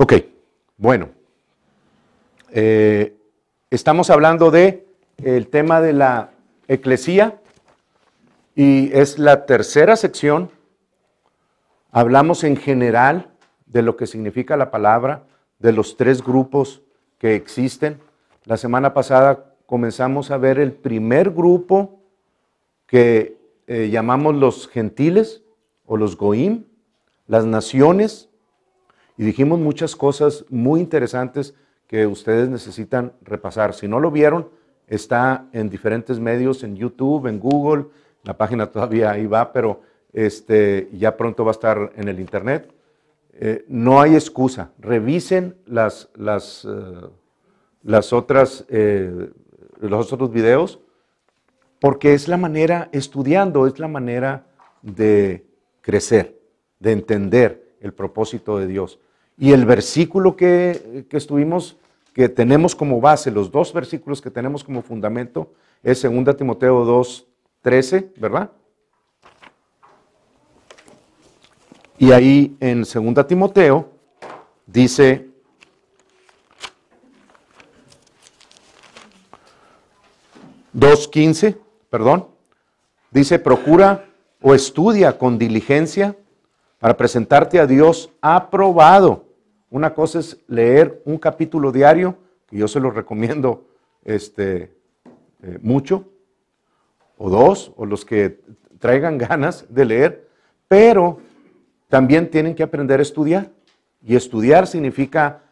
Ok, bueno. Estamos hablando de el tema de la eclesía y es la tercera sección. Hablamos en general de lo que significa la palabra, de los tres grupos que existen. La semana pasada comenzamos a ver el primer grupo que llamamos los gentiles o los goim, las naciones, y dijimos muchas cosas muy interesantes que ustedes necesitan repasar. Si no lo vieron, está en diferentes medios, en YouTube, en Google, la página todavía ahí va, pero ya pronto va a estar en el internet. No hay excusa, revisen los otros videos, porque es la manera, estudiando, es la manera de crecer, de entender el propósito de Dios. Y el versículo que tenemos como base, los dos versículos que tenemos como fundamento, es 2 Timoteo 2:13, ¿verdad? Y ahí en 2 Timoteo dice, dice, procura o estudia con diligencia para presentarte a Dios aprobado. Una cosa es leer un capítulo diario, que yo se lo recomiendo mucho, o dos, o los que traigan ganas de leer, pero también tienen que aprender a estudiar. Y estudiar significa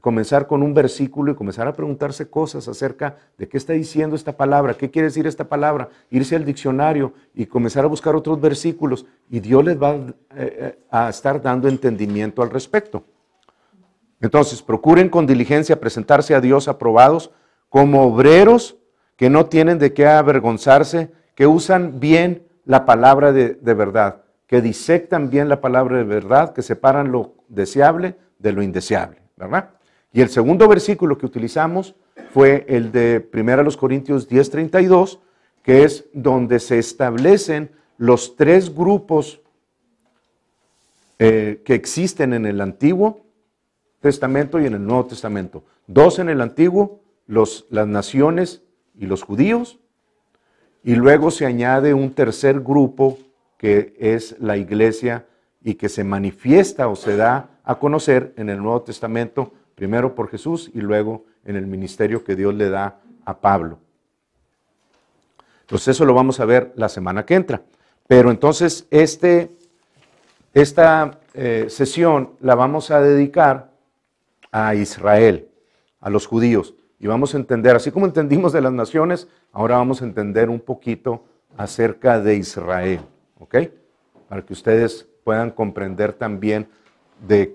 comenzar con un versículo y comenzar a preguntarse cosas acerca de qué está diciendo esta palabra, qué quiere decir esta palabra, irse al diccionario y comenzar a buscar otros versículos y Dios les va a estar dando entendimiento al respecto. Entonces, procuren con diligencia presentarse a Dios aprobados como obreros que no tienen de qué avergonzarse, que usan bien la palabra de verdad, que disectan bien la palabra de verdad, que separan lo deseable de lo indeseable, ¿verdad? Y el segundo versículo que utilizamos fue el de 1 Corintios 10:32, que es donde se establecen los tres grupos que existen en el Antiguo Testamento y en el Nuevo Testamento. Dos en el Antiguo, las naciones y los judíos, y luego se añade un tercer grupo que es la iglesia y que se manifiesta o se da a conocer en el Nuevo Testamento, primero por Jesús y luego en el ministerio que Dios le da a Pablo. Entonces eso lo vamos a ver la semana que entra. Pero entonces esta sesión la vamos a dedicar a Israel, a los judíos. Y vamos a entender, así como entendimos de las naciones, ahora vamos a entender un poquito acerca de Israel, ¿ok? Para que ustedes puedan comprender también de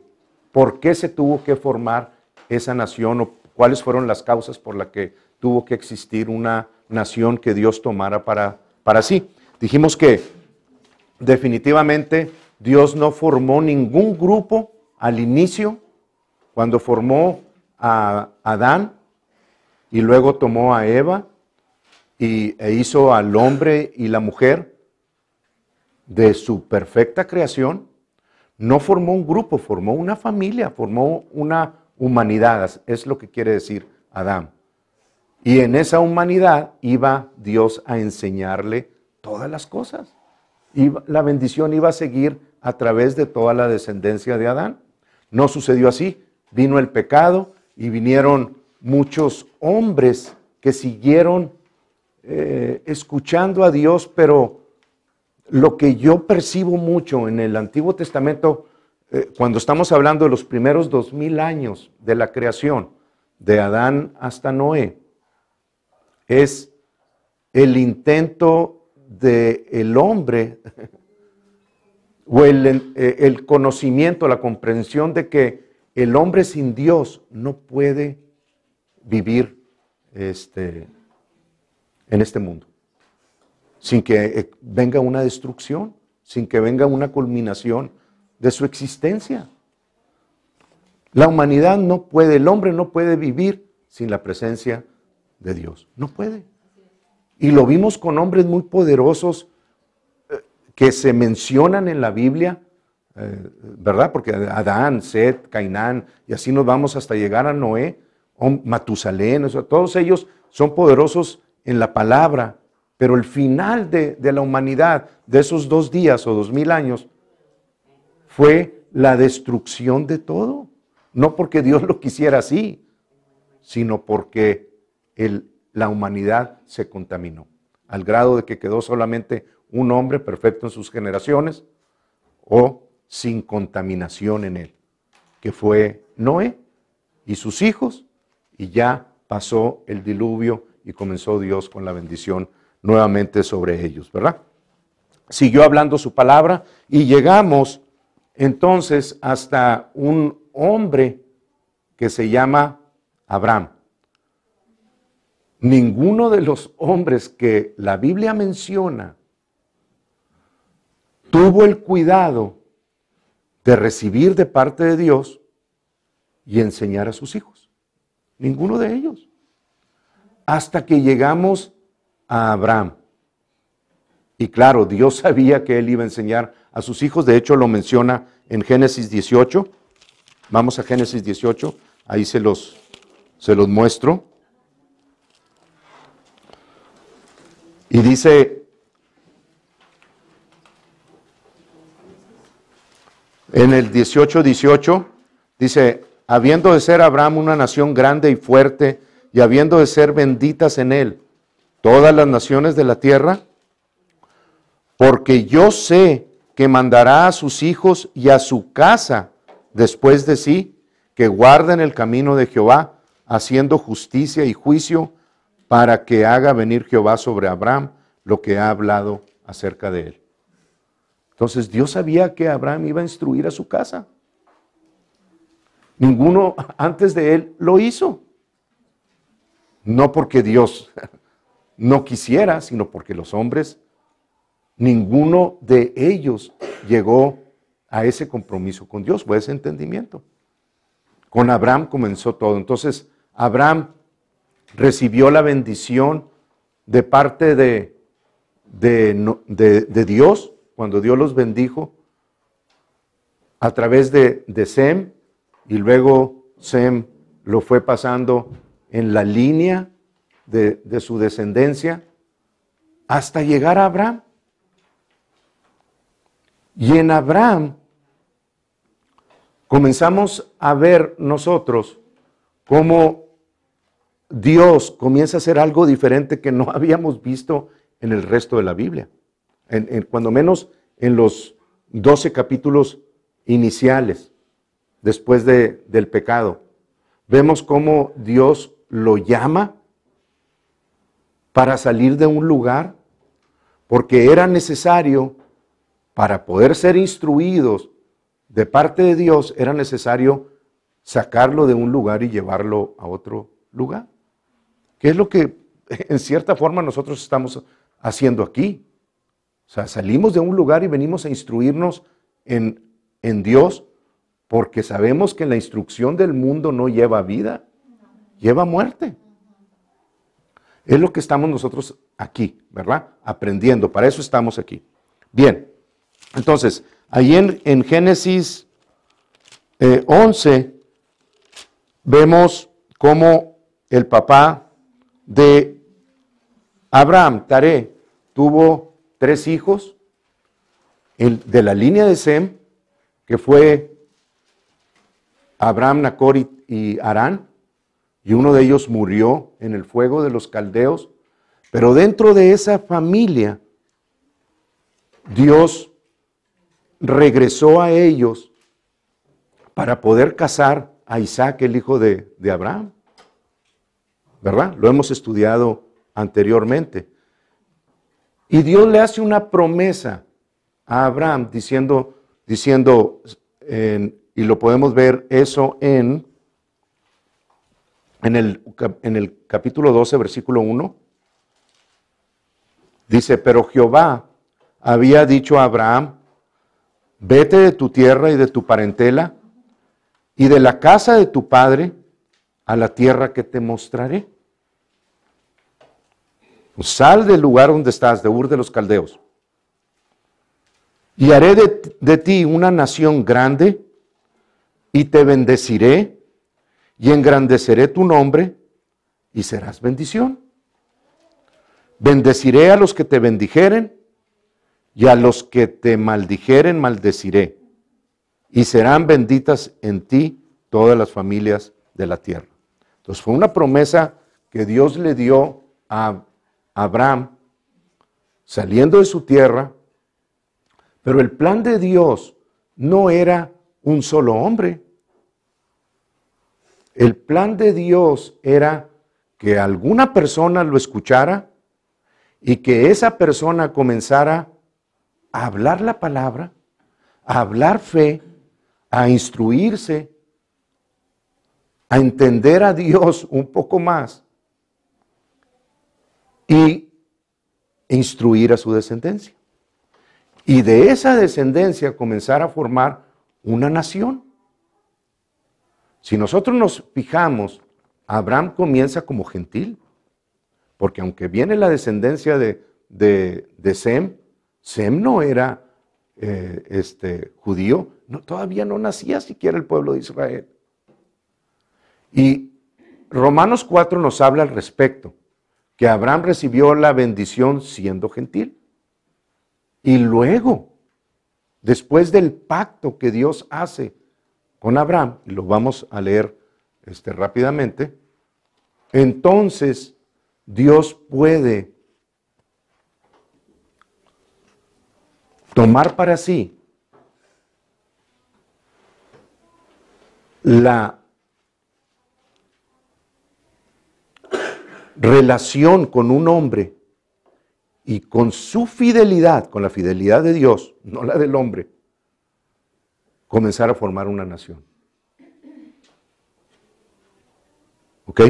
por qué se tuvo que formar esa nación o cuáles fueron las causas por las que tuvo que existir una nación que Dios tomara para sí. Dijimos que definitivamente Dios no formó ningún grupo al inicio, cuando formó a Adán y luego tomó a Eva e hizo al hombre y la mujer de su perfecta creación. No formó un grupo, formó una familia, formó una humanidad, es lo que quiere decir Adán. Y en esa humanidad iba Dios a enseñarle todas las cosas. Y la bendición iba a seguir a través de toda la descendencia de Adán. No sucedió así, vino el pecado y vinieron muchos hombres que siguieron escuchando a Dios, pero lo que yo percibo mucho en el Antiguo Testamento, cuando estamos hablando de los primeros 2000 años de la creación, de Adán hasta Noé, es el intento del hombre o el conocimiento, la comprensión de que el hombre sin Dios no puede vivir en este mundo, sin que venga una destrucción, sin que venga una culminación de su existencia. La humanidad no puede, el hombre no puede vivir sin la presencia de Dios, no puede. Y lo vimos con hombres muy poderosos que se mencionan en la Biblia, ¿verdad? Porque Adán, Set, Cainán, y así nos vamos hasta llegar a Noé, Matusalén, o sea, todos ellos son poderosos en la palabra, pero el final de la humanidad, de esos 2 días o 2000 años, fue la destrucción de todo. No porque Dios lo quisiera así, sino porque la humanidad se contaminó, al grado de que quedó solamente un hombre perfecto en sus generaciones o sin contaminación en él, que fue Noé y sus hijos, y ya pasó el diluvio y comenzó Dios con la bendición nuevamente sobre ellos, ¿verdad? Siguió hablando su palabra y llegamos entonces hasta un hombre que se llama Abraham. Ninguno de los hombres que la Biblia menciona tuvo el cuidado de recibir de parte de Dios y enseñar a sus hijos. Ninguno de ellos. Hasta que llegamos a Abraham. Y claro, Dios sabía que él iba a enseñar a sus hijos. De hecho, lo menciona en Génesis 18. Vamos a Génesis 18. Ahí se los muestro. Y dice, en el 18:18, dice, habiendo de ser Abraham una nación grande y fuerte, y habiendo de ser benditas en él todas las naciones de la tierra, porque yo sé que mandará a sus hijos y a su casa después de sí, que guarden el camino de Jehová, haciendo justicia y juicio, para que haga venir Jehová sobre Abraham lo que ha hablado acerca de él. Entonces Dios sabía que Abraham iba a instruir a su casa. Ninguno antes de él lo hizo. No porque Dios no quisiera, sino porque los hombres, ninguno de ellos llegó a ese compromiso con Dios, o a ese entendimiento. Con Abraham comenzó todo. Entonces Abraham recibió la bendición de parte de Dios, cuando Dios los bendijo, a través de Sem, y luego Sem lo fue pasando en la línea de su descendencia, hasta llegar a Abraham. Y en Abraham comenzamos a ver nosotros cómo Dios comienza a hacer algo diferente que no habíamos visto en el resto de la Biblia. Cuando menos en los 12 capítulos iniciales, después del pecado. Vemos cómo Dios lo llama para salir de un lugar, porque era necesario, para poder ser instruidos de parte de Dios, era necesario sacarlo de un lugar y llevarlo a otro lugar. ¿Qué es lo que en cierta forma nosotros estamos haciendo aquí? O sea, salimos de un lugar y venimos a instruirnos en Dios, porque sabemos que la instrucción del mundo no lleva vida, lleva muerte. Es lo que estamos nosotros aquí, ¿verdad? Aprendiendo, para eso estamos aquí. Bien, entonces, ahí en Génesis 11, vemos cómo el papá de Abraham, Taré, tuvo 3 hijos de la línea de Sem, que fue Abraham, Nacor y Harán, y uno de ellos murió en el fuego de los caldeos. Pero dentro de esa familia, Dios regresó a ellos para poder casar a Isaac, el hijo de Abraham. ¿Verdad? Lo hemos estudiado anteriormente. Y Dios le hace una promesa a Abraham diciendo, y lo podemos ver eso en el capítulo 12, versículo 1. Dice, pero Jehová había dicho a Abraham, vete de tu tierra y de tu parentela y de la casa de tu padre a la tierra que te mostraré. Sal del lugar donde estás, de Ur de los Caldeos, Y haré de ti una nación grande, y te bendeciré, y engrandeceré tu nombre, y serás bendición. Bendeciré a los que te bendijeren, y a los que te maldijeren maldeciré, y serán benditas en ti todas las familias de la tierra. Entonces fue una promesa que Dios le dio a Abraham, saliendo de su tierra, pero el plan de Dios no era un solo hombre. El plan de Dios era que alguna persona lo escuchara y que esa persona comenzara a hablar la palabra, a hablar fe, a instruirse, a entender a Dios un poco más y instruir a su descendencia. Y de esa descendencia comenzar a formar una nación. Si nosotros nos fijamos, Abraham comienza como gentil, porque aunque viene la descendencia de Sem, Sem no era judío, todavía no nacía siquiera el pueblo de Israel. Y Romanos 4 nos habla al respecto, que Abraham recibió la bendición siendo gentil. Y luego, después del pacto que Dios hace con Abraham, y lo vamos a leer rápidamente, entonces Dios puede tomar para sí la relación con un hombre y con su fidelidad, con la fidelidad de Dios, no la del hombre, comenzar a formar una nación. ¿Ok?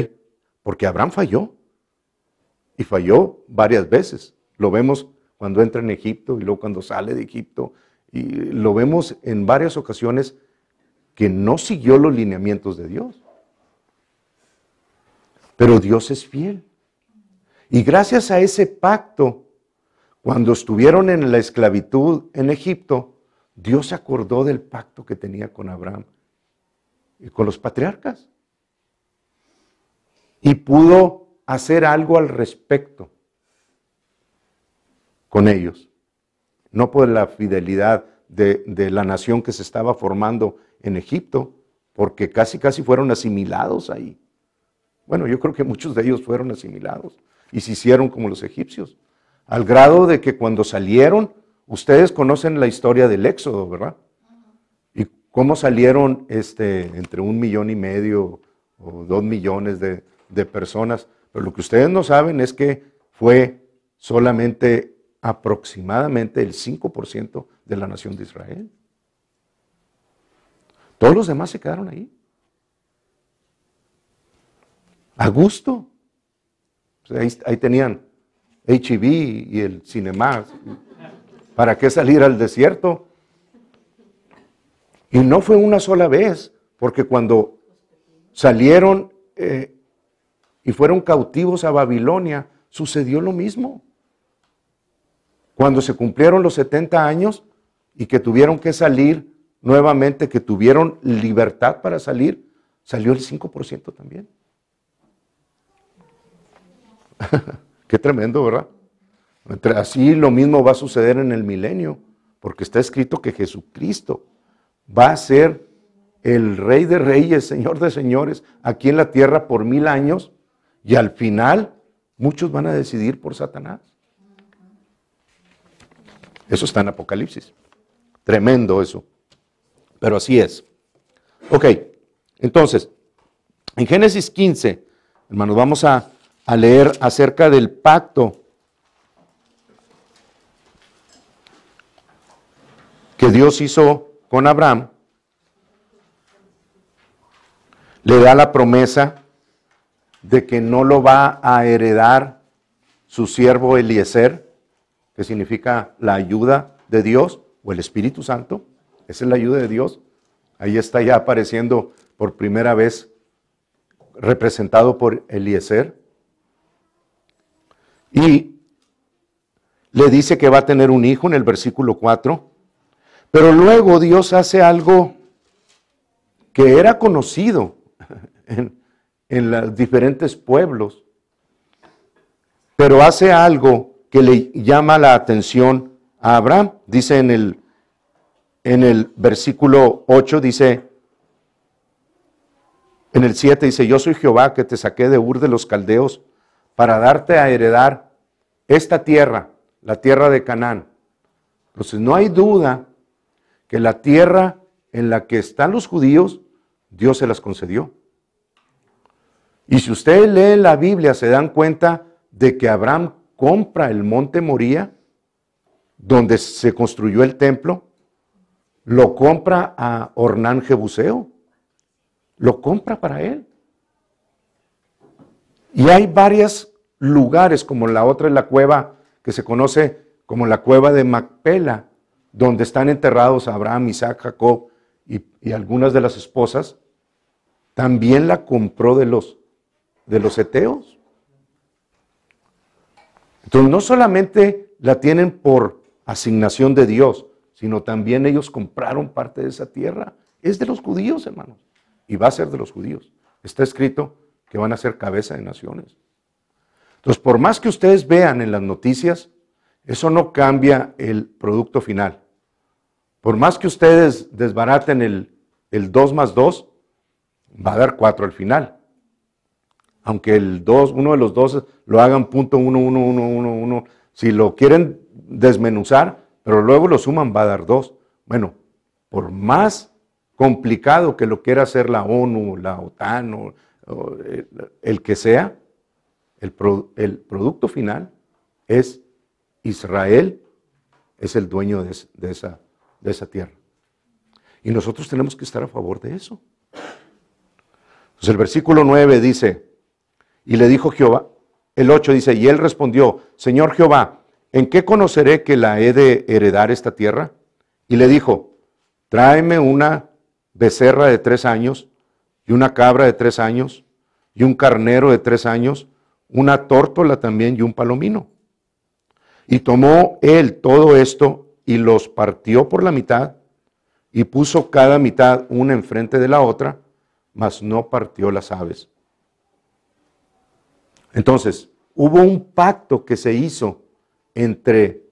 Porque Abraham falló. Y falló varias veces. Lo vemos cuando entra en Egipto y luego cuando sale de Egipto. Y lo vemos en varias ocasiones que no siguió los lineamientos de Dios. Pero Dios es fiel. Y gracias a ese pacto, cuando estuvieron en la esclavitud en Egipto, Dios se acordó del pacto que tenía con Abraham y con los patriarcas. Y pudo hacer algo al respecto con ellos. No por la fidelidad de la nación que se estaba formando en Egipto, porque casi fueron asimilados ahí. Bueno, yo creo que muchos de ellos fueron asimilados y se hicieron como los egipcios, al grado de que cuando salieron, ustedes conocen la historia del Éxodo, ¿verdad? Y cómo salieron entre 1,5 millones o 2 millones de personas. Pero lo que ustedes no saben es que fue solamente aproximadamente el 5% de la nación de Israel. Todos los demás se quedaron ahí. A gusto. Ahí tenían H-E-B y el Cinemark. ¿Para qué salir al desierto? Y no fue una sola vez, porque cuando salieron y fueron cautivos a Babilonia, sucedió lo mismo. Cuando se cumplieron los 70 años y que tuvieron que salir nuevamente, que tuvieron libertad para salir, salió el 5% también. Qué tremendo, ¿verdad? Así lo mismo va a suceder en el milenio, porque está escrito que Jesucristo va a ser el Rey de Reyes, Señor de Señores, aquí en la tierra por 1000 años, y al final muchos van a decidir por Satanás. Eso está en Apocalipsis. Tremendo eso. Pero así es. Ok, entonces, en Génesis 15, hermanos, vamos a leer acerca del pacto que Dios hizo con Abraham. Le da la promesa de que no lo va a heredar su siervo Eliezer, que significa la ayuda de Dios o el Espíritu Santo. Esa es la ayuda de Dios. Ahí está ya apareciendo por primera vez representado por Eliezer. Y le dice que va a tener un hijo en el versículo 4, Pero luego Dios hace algo que era conocido en los diferentes pueblos, pero hace algo que le llama la atención a Abraham. Dice en el versículo 8, dice, en el 7 dice, yo soy Jehová que te saqué de Ur de los Caldeos para darte a heredar esta tierra, la tierra de Canaán. Entonces no hay duda que la tierra en la que están los judíos, Dios se las concedió. Y si ustedes leen la Biblia, se dan cuenta de que Abraham compra el monte Moría, donde se construyó el templo, lo compra a Ornán Jebuseo, lo compra para él. Y hay varios lugares, como la otra es la cueva que se conoce como la cueva de Macpela, donde están enterrados Abraham, Isaac, Jacob y algunas de las esposas. También la compró de los heteos. Entonces no solamente la tienen por asignación de Dios, sino también ellos compraron parte de esa tierra. Es de los judíos, hermanos, y va a ser de los judíos. Está escrito que van a ser cabeza de naciones. Entonces, por más que ustedes vean en las noticias, eso no cambia el producto final. Por más que ustedes desbaraten el 2 más 2, va a dar 4 al final. Aunque uno de los dos lo hagan .1111, si lo quieren desmenuzar, pero luego lo suman, va a dar 2. Bueno, por más complicado que lo quiera hacer la ONU, la OTAN o el que sea, el producto final es Israel, es el dueño de esa tierra. Y nosotros tenemos que estar a favor de eso. Entonces el versículo 9 dice, y le dijo Jehová, el 8 dice, y él respondió, Señor Jehová, ¿en qué conoceré que la he de heredar esta tierra? Y le dijo, tráeme una becerra de 3 años, y una cabra de 3 años, y un carnero de 3 años, una tórtola también y un palomino. Y tomó él todo esto y los partió por la mitad, y puso cada mitad una enfrente de la otra, mas no partió las aves. Entonces, hubo un pacto que se hizo entre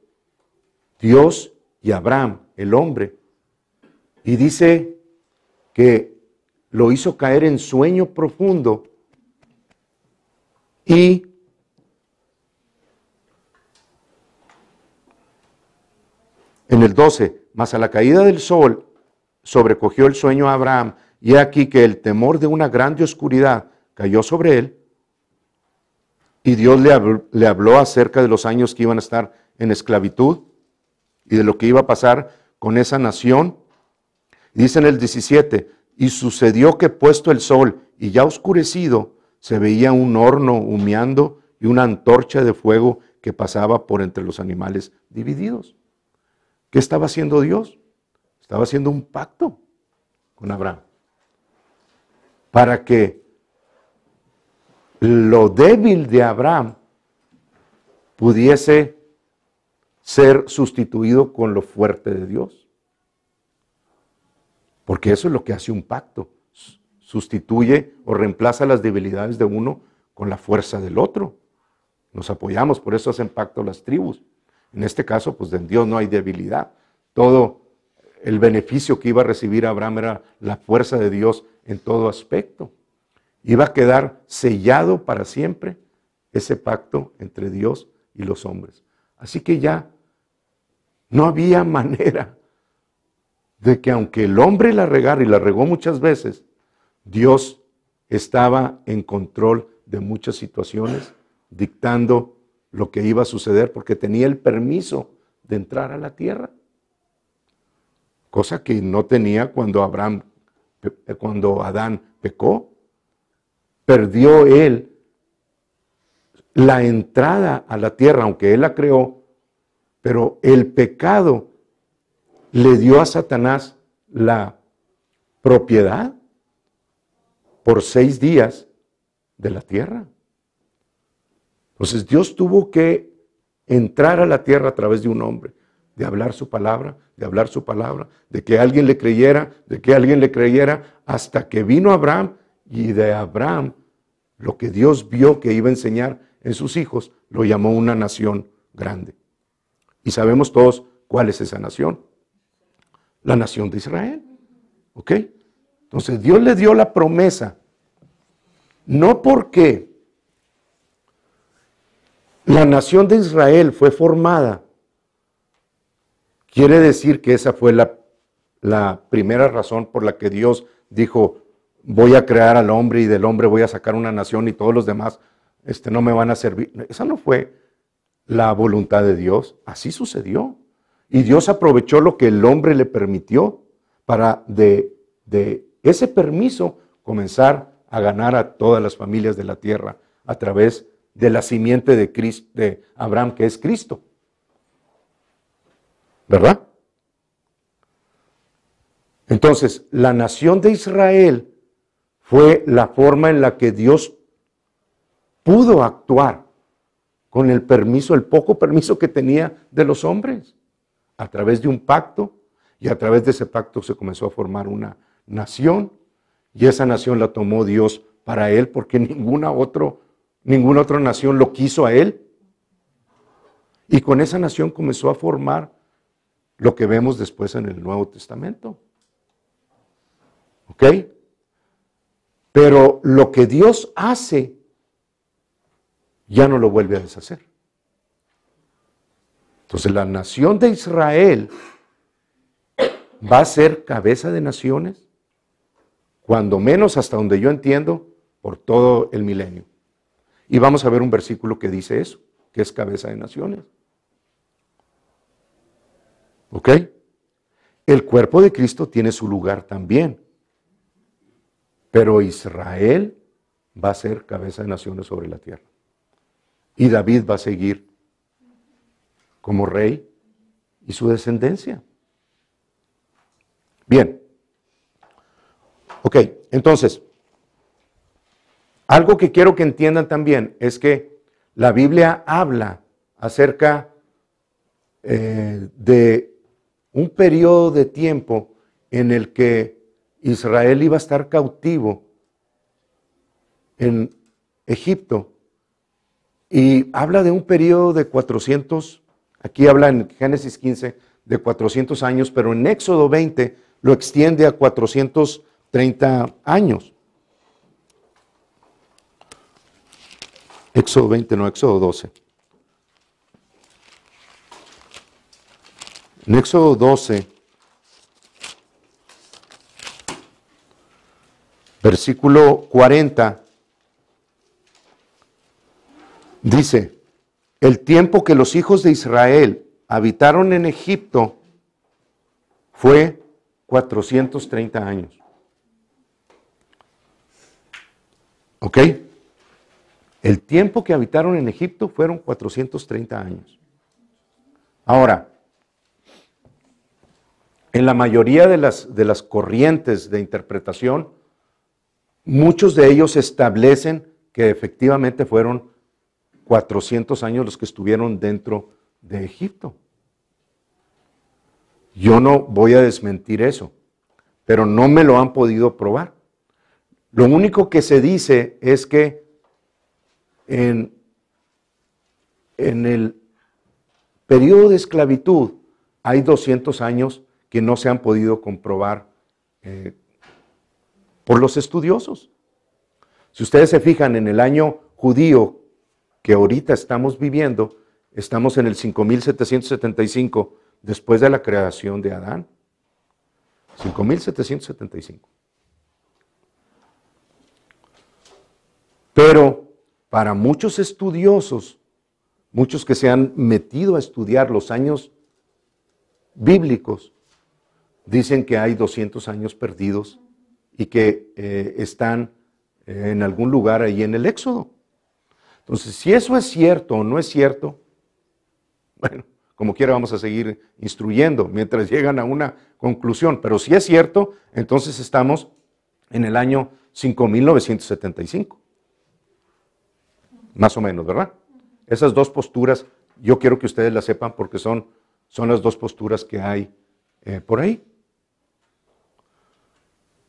Dios y Abraham, el hombre, y dice que lo hizo caer en sueño profundo y en el 12, mas a la caída del sol sobrecogió el sueño a Abraham, y he aquí que el temor de una grande oscuridad cayó sobre él, y Dios le habló acerca de los años que iban a estar en esclavitud y de lo que iba a pasar con esa nación. Dice en el 17, y sucedió que puesto el sol y ya oscurecido, se veía un horno humeando y una antorcha de fuego que pasaba por entre los animales divididos. ¿Qué estaba haciendo Dios? Estaba haciendo un pacto con Abraham para que lo débil de Abraham pudiese ser sustituido con lo fuerte de Dios. Porque eso es lo que hace un pacto. Sustituye o reemplaza las debilidades de uno con la fuerza del otro. Nos apoyamos, por eso hacen pacto las tribus. En este caso, pues en Dios no hay debilidad. Todo el beneficio que iba a recibir Abraham era la fuerza de Dios en todo aspecto. Iba a quedar sellado para siempre ese pacto entre Dios y los hombres. Así que ya no había manera de que aunque el hombre la regara, y la regó muchas veces, Dios estaba en control de muchas situaciones, dictando lo que iba a suceder, porque tenía el permiso de entrar a la tierra. Cosa que no tenía cuando Adán pecó. Perdió él la entrada a la tierra, aunque él la creó, pero el pecado le dio a Satanás la propiedad por 6 días de la tierra. Entonces Dios tuvo que entrar a la tierra a través de un hombre. de hablar su palabra, de hablar su palabra, de que alguien le creyera, de que alguien le creyera, hasta que vino Abraham, y de Abraham, lo que Dios vio que iba a enseñar en sus hijos, lo llamó una nación grande. Y sabemos todos cuál es esa nación. La nación de Israel. ¿Ok? Entonces Dios le dio la promesa, no porque la nación de Israel fue formada, quiere decir que esa fue la primera razón por la que Dios dijo, voy a crear al hombre y del hombre voy a sacar una nación y todos los demás no me van a servir. Esa no fue la voluntad de Dios, así sucedió. Y Dios aprovechó lo que el hombre le permitió para de ese permiso comenzar a ganar a todas las familias de la tierra a través de la simiente de Cristo, de Abraham, que es Cristo. ¿Verdad? Entonces, la nación de Israel fue la forma en la que Dios pudo actuar con el permiso, el poco permiso que tenía de los hombres, a través de un pacto, y a través de ese pacto se comenzó a formar una nación, y esa nación la tomó Dios para él, porque ninguna otra nación lo quiso a él. Y con esa nación comenzó a formar lo que vemos después en el Nuevo Testamento. ¿Ok? Pero lo que Dios hace, ya no lo vuelve a deshacer. Entonces la nación de Israel va a ser cabeza de naciones, cuando menos hasta donde yo entiendo, por todo el milenio. Y vamos a ver un versículo que dice eso, que es cabeza de naciones. ¿Ok? El cuerpo de Cristo tiene su lugar también, pero Israel va a ser cabeza de naciones sobre la tierra. Y David va a seguir como rey y su descendencia. Bien. Ok, entonces, algo que quiero que entiendan también es que la Biblia habla acerca de un periodo de tiempo en el que Israel iba a estar cautivo en Egipto. Y habla de un periodo de 400, aquí habla en Génesis 15 de 400 años, pero en Éxodo 20 lo extiende a 430 años. Éxodo 20, no, Éxodo 12. En Éxodo 12, versículo 40, dice, el tiempo que los hijos de Israel habitaron en Egipto fue 430 años. ¿Ok? El tiempo que habitaron en Egipto fueron 430 años. Ahora, en la mayoría de las corrientes de interpretación, muchos de ellos establecen que efectivamente fueron 400 años los que estuvieron dentro de Egipto. Yo no voy a desmentir eso, pero no me lo han podido probar. Lo único que se dice es que en el periodo de esclavitud hay 200 años que no se han podido comprobar por los estudiosos. Si ustedes se fijan en el año judío que ahorita estamos viviendo, estamos en el 5775 después de la creación de Adán. 5775. Pero para muchos estudiosos, muchos que se han metido a estudiar los años bíblicos, dicen que hay 200 años perdidos y que están en algún lugar ahí en el Éxodo. Entonces, si eso es cierto o no es cierto, bueno, como quiera vamos a seguir instruyendo mientras llegan a una conclusión. Pero si es cierto, entonces estamos en el año 5975. Más o menos, ¿verdad? Esas dos posturas yo quiero que ustedes las sepan porque son Son las dos posturas que hay por ahí.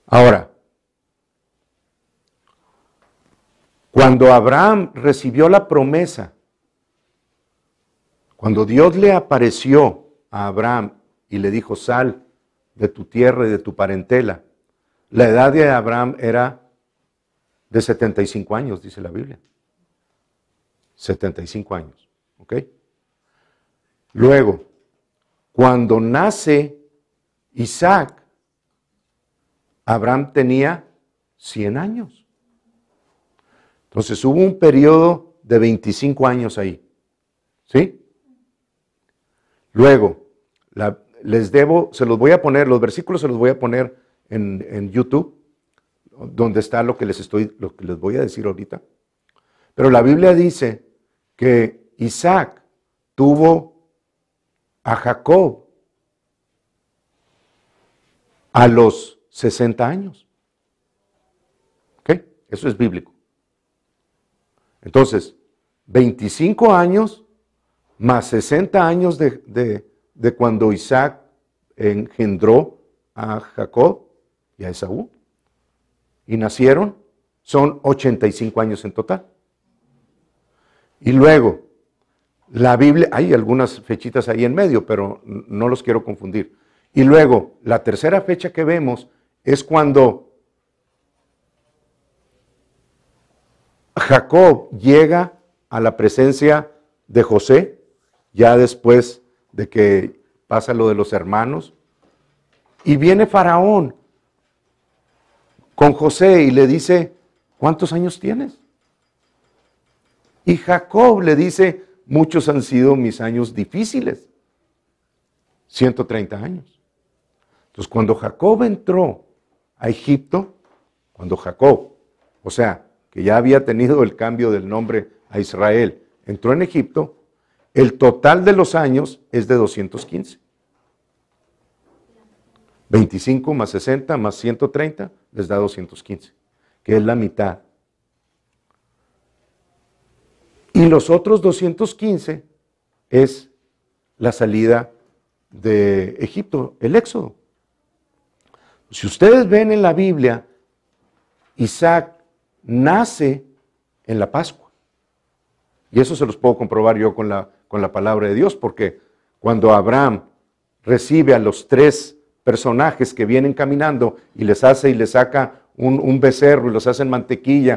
Ahora, cuando Abraham recibió la promesa, cuando Dios le apareció a Abraham y le dijo, sal de tu tierra y de tu parentela, la edad de Abraham era de 75 años, dice la Biblia. 75 años, ¿ok? Luego, cuando nace Isaac, Abraham tenía 100 años. Entonces hubo un periodo de 25 años ahí, ¿sí? Luego, se los voy a poner, los versículos se los voy a poner en YouTube, donde está lo que les voy a decir ahorita. Pero la Biblia dice que Isaac tuvo a Jacob a los 60 años. ¿Ok? Eso es bíblico. Entonces, 25 años más 60 años de cuando Isaac engendró a Jacob y a Esaú. Y nacieron, son 85 años en total. Y luego, la Biblia, hay algunas fechitas ahí en medio, pero no los quiero confundir. Y luego, la tercera fecha que vemos es cuando Jacob llega a la presencia de José, ya después de que pasa lo de los hermanos, y viene Faraón con José y le dice, ¿cuántos años tienes? Y Jacob le dice, muchos han sido mis años difíciles, 130 años. Entonces, cuando Jacob entró a Egipto, o sea, que ya había tenido el cambio del nombre a Israel, entró en Egipto, el total de los años es de 215. 25 más 60 más 130 les da 215, que es la mitad. Y los otros 215 es la salida de Egipto, el Éxodo. Si ustedes ven en la Biblia, Isaac nace en la Pascua. Y eso se los puedo comprobar yo con la palabra de Dios, porque cuando Abraham recibe a los tres personajes que vienen caminando y les saca un becerro y los hace en mantequilla,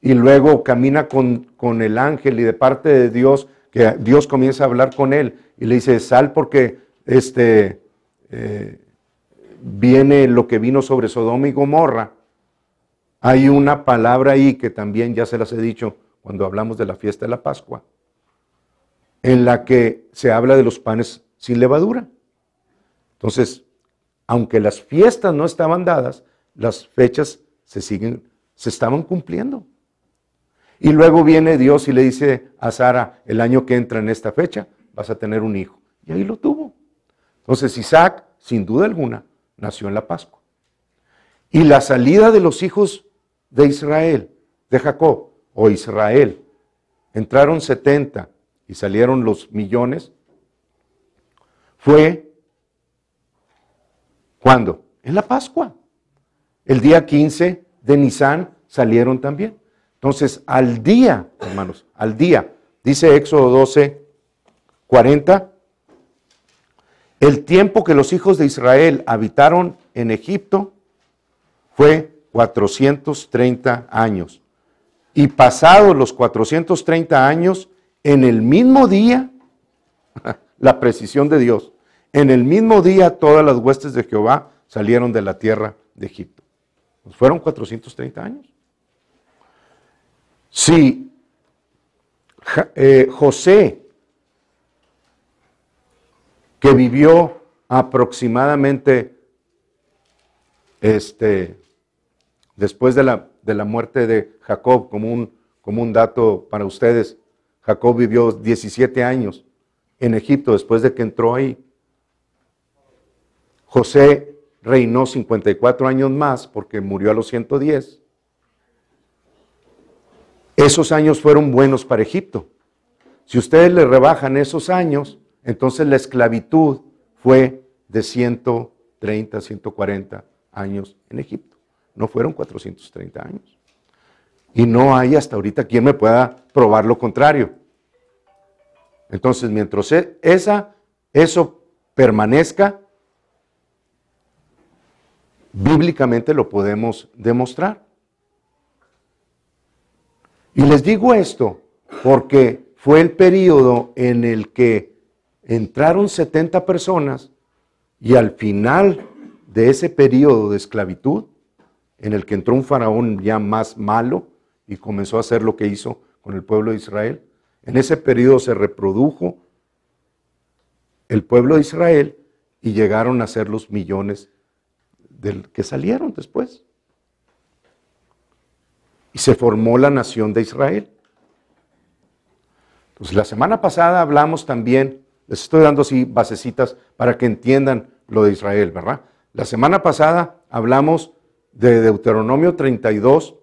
y luego camina con el ángel y de parte de Dios, que Dios comienza a hablar con él y le dice, sal porque viene lo que vino sobre Sodoma y Gomorra. Hay una palabra ahí que también ya se las he dicho cuando hablamos de la fiesta de la Pascua, en la que se habla de los panes sin levadura. Entonces, aunque las fiestas no estaban dadas, las fechas se estaban cumpliendo. Y luego viene Dios y le dice a Sara, el año que entra en esta fecha, vas a tener un hijo. Y ahí lo tuvo. Entonces Isaac, sin duda alguna, nació en la Pascua. Y la salida de los hijos de Israel, de Jacob, o Israel, entraron 70 y salieron los millones, fue, ¿cuándo? En la Pascua. El día 15 de Nisán salieron también. Entonces, al día, hermanos, al día, dice Éxodo 12, 40, el tiempo que los hijos de Israel habitaron en Egipto fue 430 años. Y pasados los 430 años, en el mismo día, la precisión de Dios, en el mismo día todas las huestes de Jehová salieron de la tierra de Egipto. Pues fueron 430 años. Sí, José, que vivió aproximadamente después de la muerte de Jacob, como un dato para ustedes, Jacob vivió 17 años en Egipto después de que entró ahí. José reinó 54 años más porque murió a los 110. Esos años fueron buenos para Egipto. Si ustedes le rebajan esos años, entonces la esclavitud fue de 130, 140 años en Egipto. No fueron 430 años. Y no hay hasta ahorita quien me pueda probar lo contrario. Entonces, mientras eso permanezca, bíblicamente lo podemos demostrar. Y les digo esto porque fue el periodo en el que entraron 70 personas y al final de ese periodo de esclavitud, en el que entró un faraón ya más malo y comenzó a hacer lo que hizo con el pueblo de Israel, en ese periodo se reprodujo el pueblo de Israel y llegaron a ser los millones del que salieron después. Y se formó la nación de Israel. Entonces, la semana pasada hablamos también, les estoy dando así basecitas para que entiendan lo de Israel, ¿verdad? La semana pasada hablamos de Deuteronomio 32,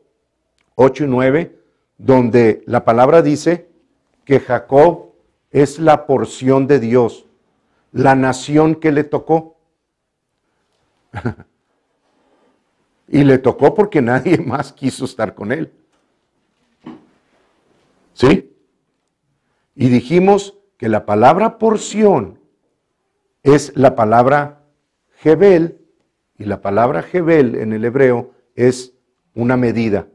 8 y 9, donde la palabra dice que Jacob es la porción de Dios, la nación que le tocó. Y le tocó porque nadie más quiso estar con él. ¿Sí? Y dijimos que la palabra porción es la palabra Jebel, y la palabra Jebel en el hebreo es una medida.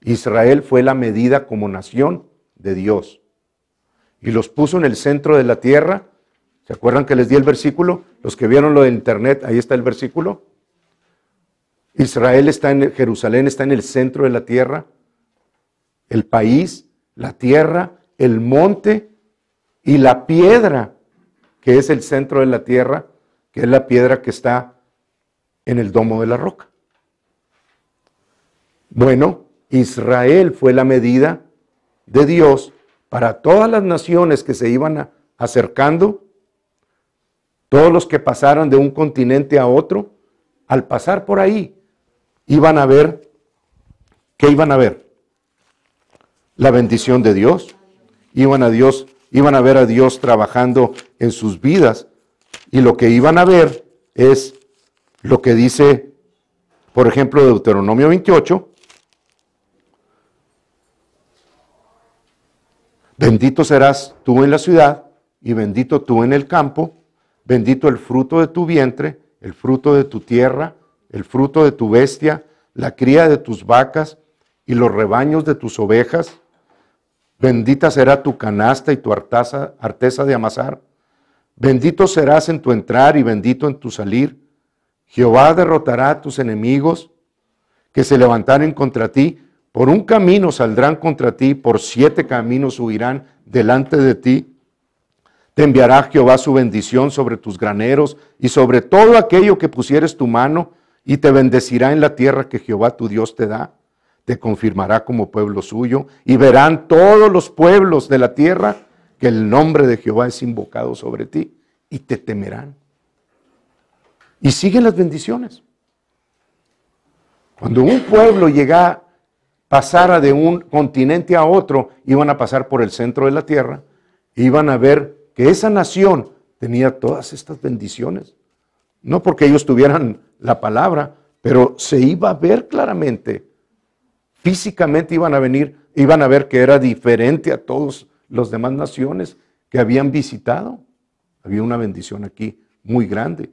Israel fue la medida como nación de Dios. Y los puso en el centro de la tierra. ¿Se acuerdan que les di el versículo? Los que vieron lo de internet, ahí está el versículo. Israel está Jerusalén está en el centro de la tierra. El país, la tierra, el monte y la piedra, que es el centro de la tierra, que es la piedra que está en el domo de la roca. Bueno, Israel fue la medida de Dios para todas las naciones que se iban acercando, todos los que pasaran de un continente a otro, al pasar por ahí, iban a ver, ¿qué iban a ver? La bendición de Dios. Iban a ver a Dios trabajando en sus vidas, y lo que iban a ver es lo que dice, por ejemplo, Deuteronomio 28, bendito serás tú en la ciudad y bendito tú en el campo, bendito el fruto de tu vientre, el fruto de tu tierra, el fruto de tu bestia, la cría de tus vacas y los rebaños de tus ovejas. Bendita será tu canasta y tu arteza de amasar. Bendito serás en tu entrar y bendito en tu salir. Jehová derrotará a tus enemigos que se levantaren contra ti. Por un camino saldrán contra ti, por 7 caminos huirán delante de ti. Te enviará Jehová su bendición sobre tus graneros y sobre todo aquello que pusieres tu mano, y te bendecirá en la tierra que Jehová tu Dios te da. Te confirmará como pueblo suyo, y verán todos los pueblos de la tierra que el nombre de Jehová es invocado sobre ti, y te temerán. Y siguen las bendiciones. Cuando un pueblo pasara de un continente a otro, iban a pasar por el centro de la tierra, e iban a ver que esa nación tenía todas estas bendiciones. No porque ellos tuvieran la palabra, pero se iba a ver claramente. Físicamente iban a ver que era diferente a todas las demás naciones que habían visitado. Había una bendición aquí muy grande.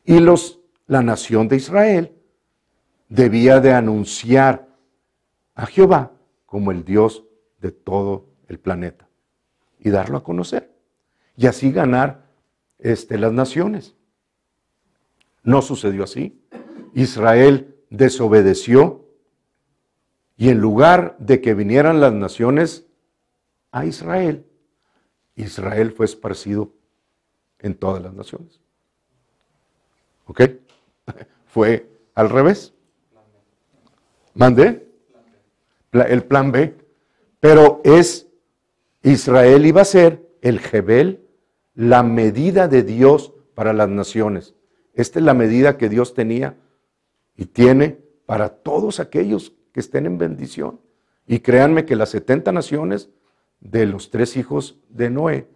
Y la nación de Israel debía de anunciar a Jehová como el Dios de todo el planeta y darlo a conocer. Y así ganar las naciones. No sucedió así. Israel desobedeció, y en lugar de que vinieran las naciones a Israel, Israel fue esparcido en todas las naciones. ¿Ok? Fue al revés. ¿Mandé? El plan B. Pero Israel iba a ser el Jebel, la medida de Dios para las naciones. Esta es la medida que Dios tenía y tiene para todos aquellos que estén en bendición. Y créanme que las 70 naciones de los 3 hijos de Noé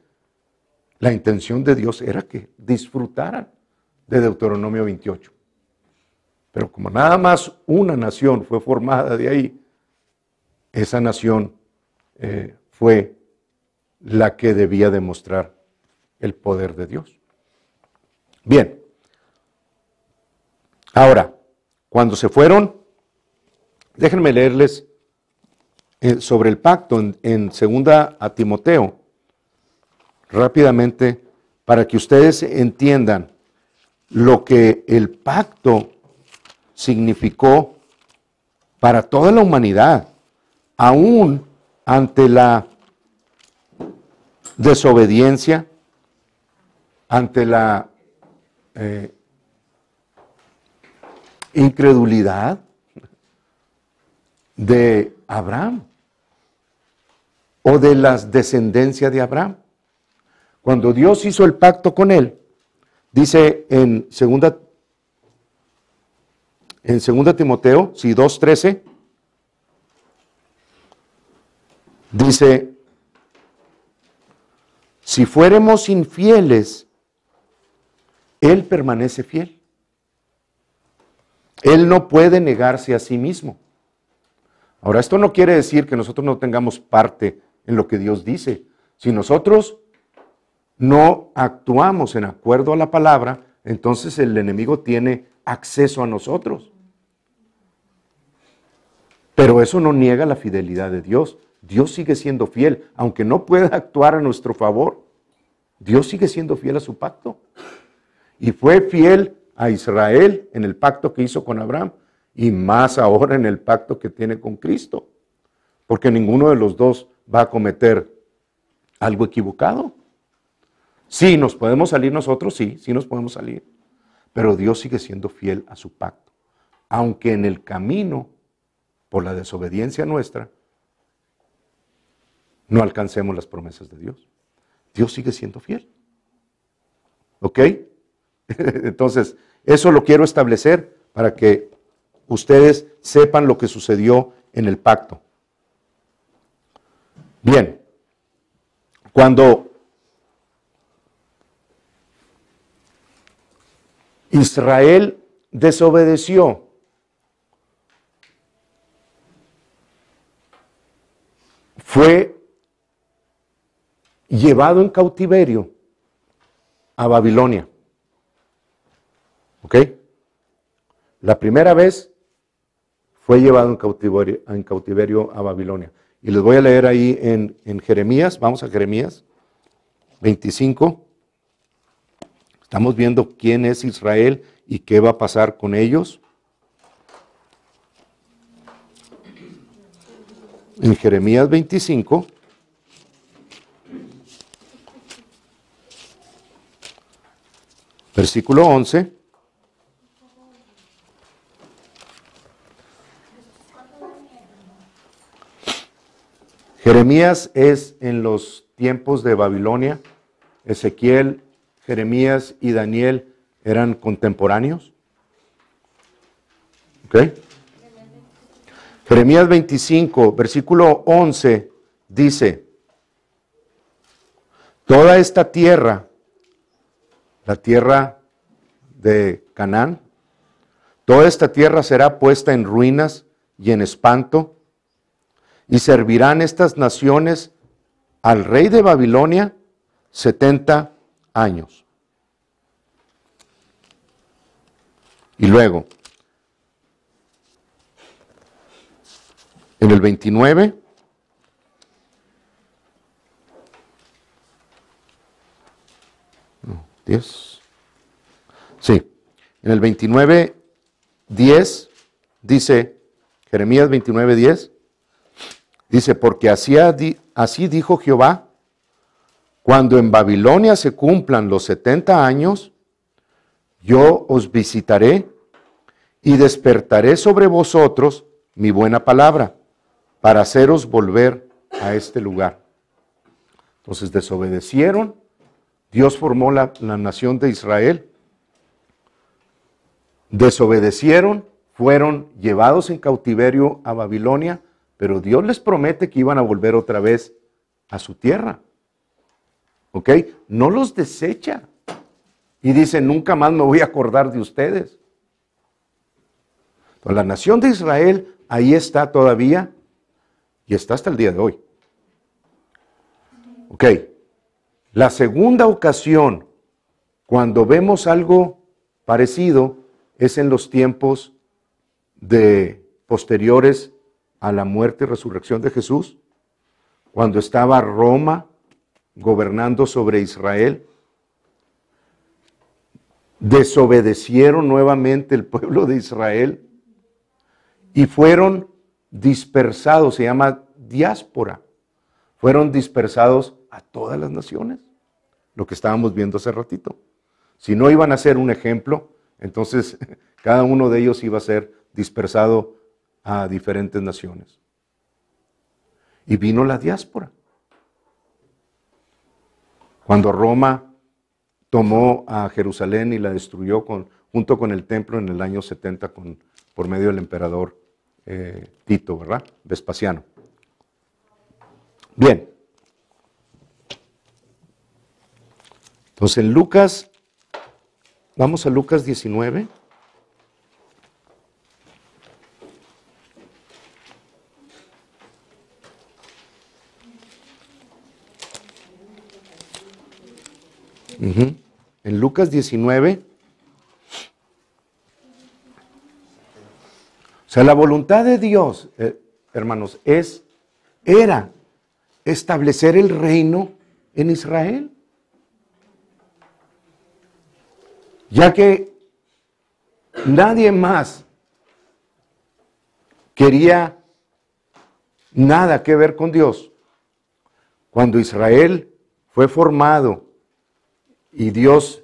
La intención de Dios era que disfrutaran de Deuteronomio 28. Pero como nada más una nación fue formada de ahí, esa nación fue la que debía demostrar el poder de Dios. Bien. Ahora, cuando se fueron, déjenme leerles sobre el pacto en 2 a Timoteo, rápidamente, para que ustedes entiendan lo que el pacto significó para toda la humanidad, aún ante la desobediencia, ante la incredulidad de Abraham o de las descendencias de Abraham. Cuando Dios hizo el pacto con él, dice en 2 Timoteo, 2:13, dice, si fuéramos infieles, Él permanece fiel. Él no puede negarse a sí mismo. Ahora, esto no quiere decir que nosotros no tengamos parte en lo que Dios dice. Si nosotros no actuamos en acuerdo a la palabra, entonces el enemigo tiene acceso a nosotros. Pero eso no niega la fidelidad de Dios. Dios sigue siendo fiel, aunque no pueda actuar a nuestro favor. Dios sigue siendo fiel a su pacto. Y fue fiel a Israel en el pacto que hizo con Abraham y más ahora en el pacto que tiene con Cristo. Porque ninguno de los dos va a cometer algo equivocado. Sí, nos podemos salir nosotros, sí nos podemos salir. Pero Dios sigue siendo fiel a su pacto. Aunque en el camino, por la desobediencia nuestra, no alcancemos las promesas de Dios. Dios sigue siendo fiel. ¿Ok? Entonces, eso lo quiero establecer para que ustedes sepan lo que sucedió en el pacto. Bien, cuando Israel desobedeció, fue llevado en cautiverio a Babilonia. ¿Ok? La primera vez fue llevado en cautiverio a Babilonia. Y les voy a leer ahí en Jeremías, vamos a Jeremías 25. Estamos viendo quién es Israel y qué va a pasar con ellos. En Jeremías 25. Versículo 11. Jeremías es en los tiempos de Babilonia. Ezequiel, Jeremías y Daniel eran contemporáneos. ¿Ok? Jeremías 25, versículo 11, dice, toda esta tierra, la tierra de Canaán, toda esta tierra será puesta en ruinas y en espanto, y servirán estas naciones al rey de Babilonia 70 años. Y luego, en el 29, no, 10, sí, en el 29, 10, dice, Jeremías 29, 10, dice, porque así dijo Jehová, cuando en Babilonia se cumplan los 70 años, yo os visitaré y despertaré sobre vosotros mi buena palabra, para haceros volver a este lugar. Entonces desobedecieron, Dios formó la nación de Israel, desobedecieron, fueron llevados en cautiverio a Babilonia, pero Dios les promete que iban a volver otra vez a su tierra. ¿ok? No los desecha. Y dice, nunca más me voy a acordar de ustedes. Entonces, la nación de Israel ahí está todavía y está hasta el día de hoy. Ok, la segunda ocasión cuando vemos algo parecido es en los tiempos posteriores a la muerte y resurrección de Jesús, cuando estaba Roma gobernando sobre Israel. Desobedecieron nuevamente el pueblo de Israel y fueron dispersados, se llama diáspora, fueron dispersados a todas las naciones, lo que estábamos viendo hace ratito. Si no iban a ser un ejemplo, entonces cada uno de ellos iba a ser dispersado a diferentes naciones. Y vino la diáspora. Cuando Roma tomó a Jerusalén y la destruyó junto con el templo en el año 70 por medio del emperador Tito, ¿verdad? Vespasiano. Bien. Entonces en Lucas, vamos a Lucas 19. En Lucas 19, o sea, la voluntad de Dios, hermanos, era establecer el reino en Israel. Ya que nadie más quería nada que ver con Dios. Cuando Israel fue formado y Dios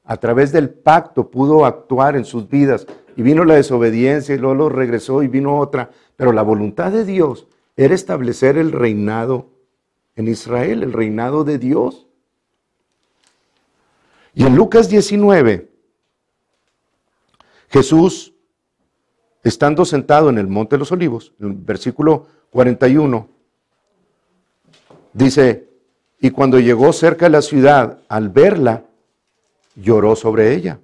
a través del pacto pudo actuar en sus vidas y vino la desobediencia y luego lo regresó y vino otra, pero la voluntad de Dios era establecer el reinado en Israel, el reinado de Dios. Y en Lucas 19, Jesús, estando sentado en el Monte de los Olivos, en el versículo 41, dice, y cuando llegó cerca de la ciudad, al verla, lloró sobre ella,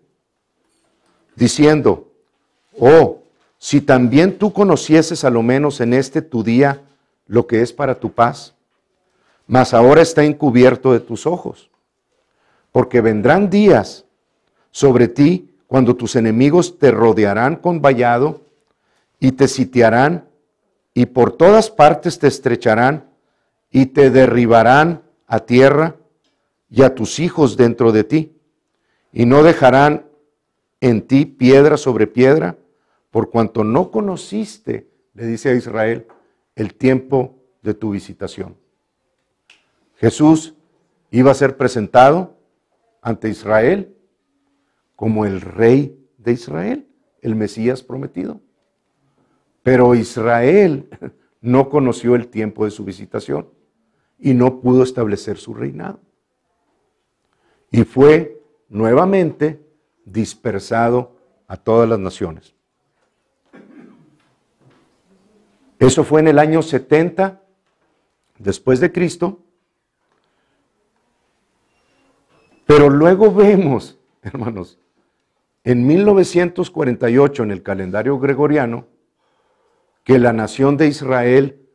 diciendo, oh, si también tú conocieses a lo menos en este tu día lo que es para tu paz, mas ahora está encubierto de tus ojos. Porque vendrán días sobre ti cuando tus enemigos te rodearán con vallado y te sitiarán y por todas partes te estrecharán y te derribarán a tierra y a tus hijos dentro de ti. Y no dejarán en ti piedra sobre piedra, por cuanto no conociste, le dice a Israel, el tiempo de tu visitación. Jesús iba a ser presentado ante Israel como el rey de Israel, el Mesías prometido. Pero Israel no conoció el tiempo de su visitación y no pudo establecer su reinado. Y fue nuevamente dispersado a todas las naciones. Eso fue en el año 70 después de Cristo. Pero luego vemos, hermanos, en 1948 en el calendario gregoriano, que la nación de Israel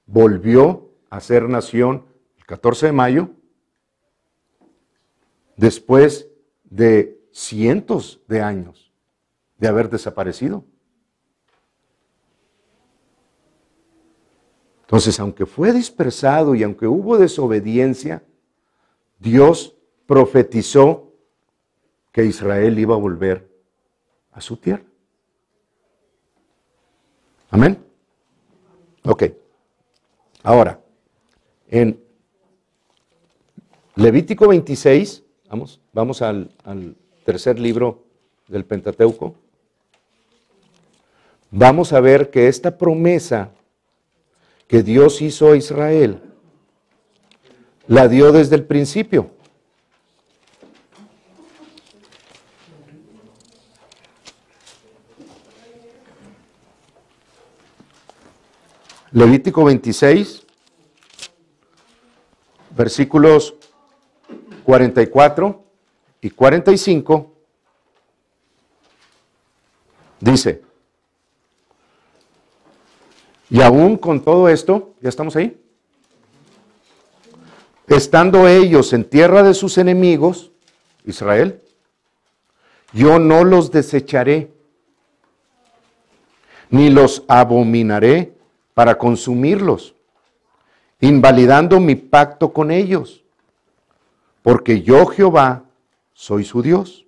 volvió a ser nación el 14 de mayo, después de cientos de años de haber desaparecido. Entonces, aunque fue dispersado y aunque hubo desobediencia, Dios profetizó que Israel iba a volver a su tierra. Amén. Ok. Ahora, en Levítico 26, vamos al tercer libro del Pentateuco, vamos a ver que esta promesa que Dios hizo a Israel, la dio desde el principio. Levítico 26, versículos 44 y 45, dice, y aún con todo esto, ¿ya estamos ahí? Estando ellos en tierra de sus enemigos, Israel, yo no los desecharé, ni los abominaré para consumirlos, invalidando mi pacto con ellos, porque yo, Jehová, soy su Dios.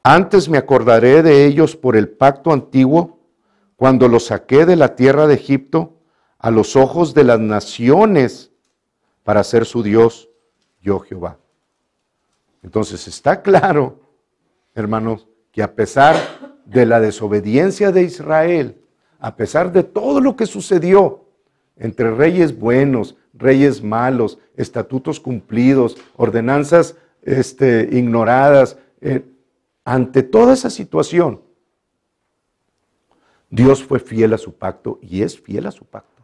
Antes me acordaré de ellos por el pacto antiguo, cuando los saqué de la tierra de Egipto a los ojos de las naciones, para ser su Dios, yo Jehová. Entonces está claro, hermanos, que a pesar de la desobediencia de Israel, a pesar de todo lo que sucedió entre reyes buenos, reyes malos, estatutos cumplidos, ordenanzas ignoradas, ante toda esa situación, Dios fue fiel a su pacto y es fiel a su pacto.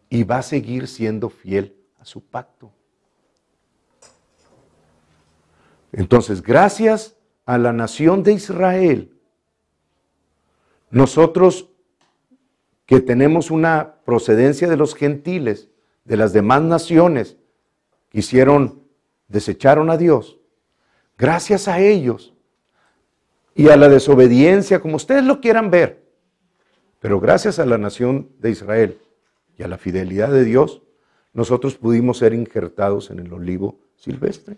Y va a seguir siendo fiel a su pacto. Entonces, gracias a la nación de Israel, nosotros que tenemos una procedencia de los gentiles, de las demás naciones que desecharon a Dios, gracias a ellos y a la desobediencia, como ustedes lo quieran ver, pero gracias a la nación de Israel y a la fidelidad de Dios, nosotros pudimos ser injertados en el olivo silvestre.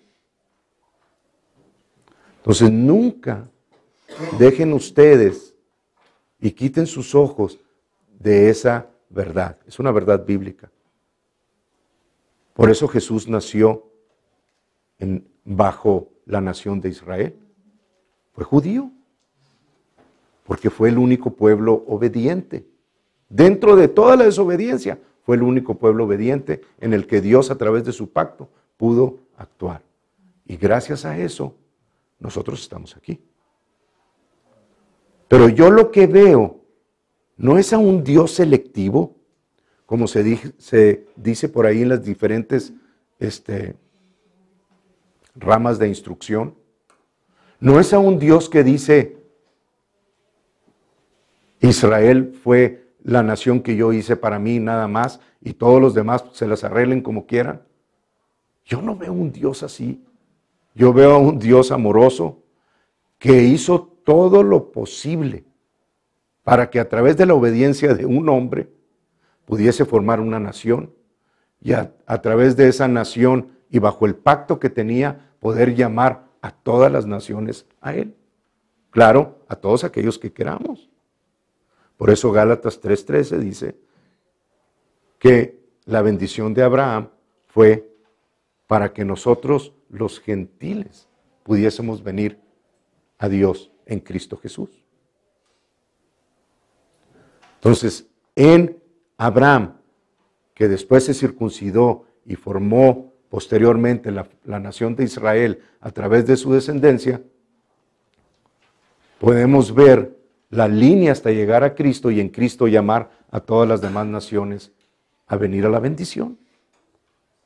Entonces nunca dejen ustedes y quiten sus ojos de esa verdad. Es una verdad bíblica. Por eso Jesús nació bajo la nación de Israel. Fue judío, porque fue el único pueblo obediente. Dentro de toda la desobediencia, fue el único pueblo obediente en el que Dios, a través de su pacto, pudo actuar. Y gracias a eso, nosotros estamos aquí. Pero yo lo que veo no es a un Dios selectivo, como se dice por ahí en las diferentes ramas de instrucción. No es a un Dios que dice, Israel fue la nación que yo hice para mí nada más y todos los demás se las arreglen como quieran. Yo no veo un Dios así. Yo veo a un Dios amoroso que hizo todo lo posible para que a través de la obediencia de un hombre pudiese formar una nación y a través de esa nación y bajo el pacto que tenía poder llamar a todas las naciones a Él. Claro, a todos aquellos que queramos. Por eso Gálatas 3:13 dice que la bendición de Abraham fue para que nosotros, los gentiles, pudiésemos venir a Dios en Cristo Jesús. Entonces, en Abraham, que después se circuncidó y formó posteriormente la nación de Israel a través de su descendencia, podemos ver la línea hasta llegar a Cristo y en Cristo llamar a todas las demás naciones a venir a la bendición.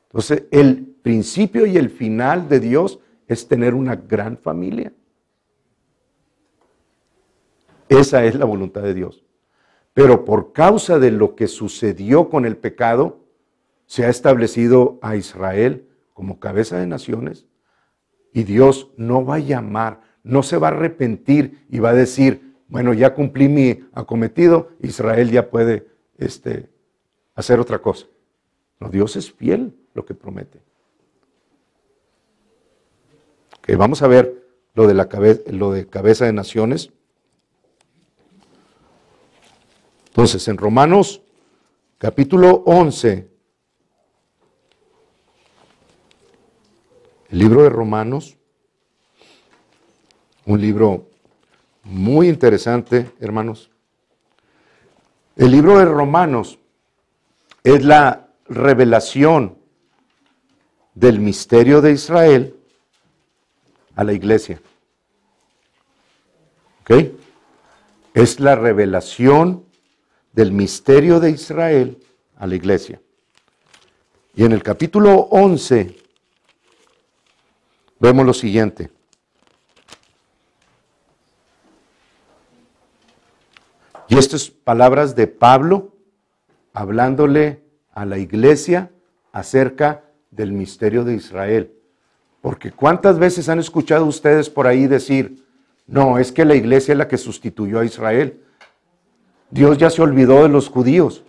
Entonces, el principio y el final de Dios es tener una gran familia. Esa es la voluntad de Dios. Pero por causa de lo que sucedió con el pecado, se ha establecido a Israel como cabeza de naciones y Dios no va a llamar, no se va a arrepentir y va a decir, bueno, ya cumplí mi acometido, Israel ya puede hacer otra cosa. No, Dios es fiel lo que promete. Okay, vamos a ver lo de cabeza de naciones. Entonces, en Romanos capítulo 11, el libro de Romanos, un libro muy interesante, hermanos. El libro de Romanos es la revelación del misterio de Israel a la iglesia. ¿Ok? Es la revelación del misterio de Israel a la iglesia. Y en el capítulo 11 vemos lo siguiente. Y estas palabras de Pablo hablándole a la iglesia acerca del misterio de Israel. Porque ¿cuántas veces han escuchado ustedes por ahí decir, no, es que la iglesia es la que sustituyó a Israel? Dios ya se olvidó de los judíos.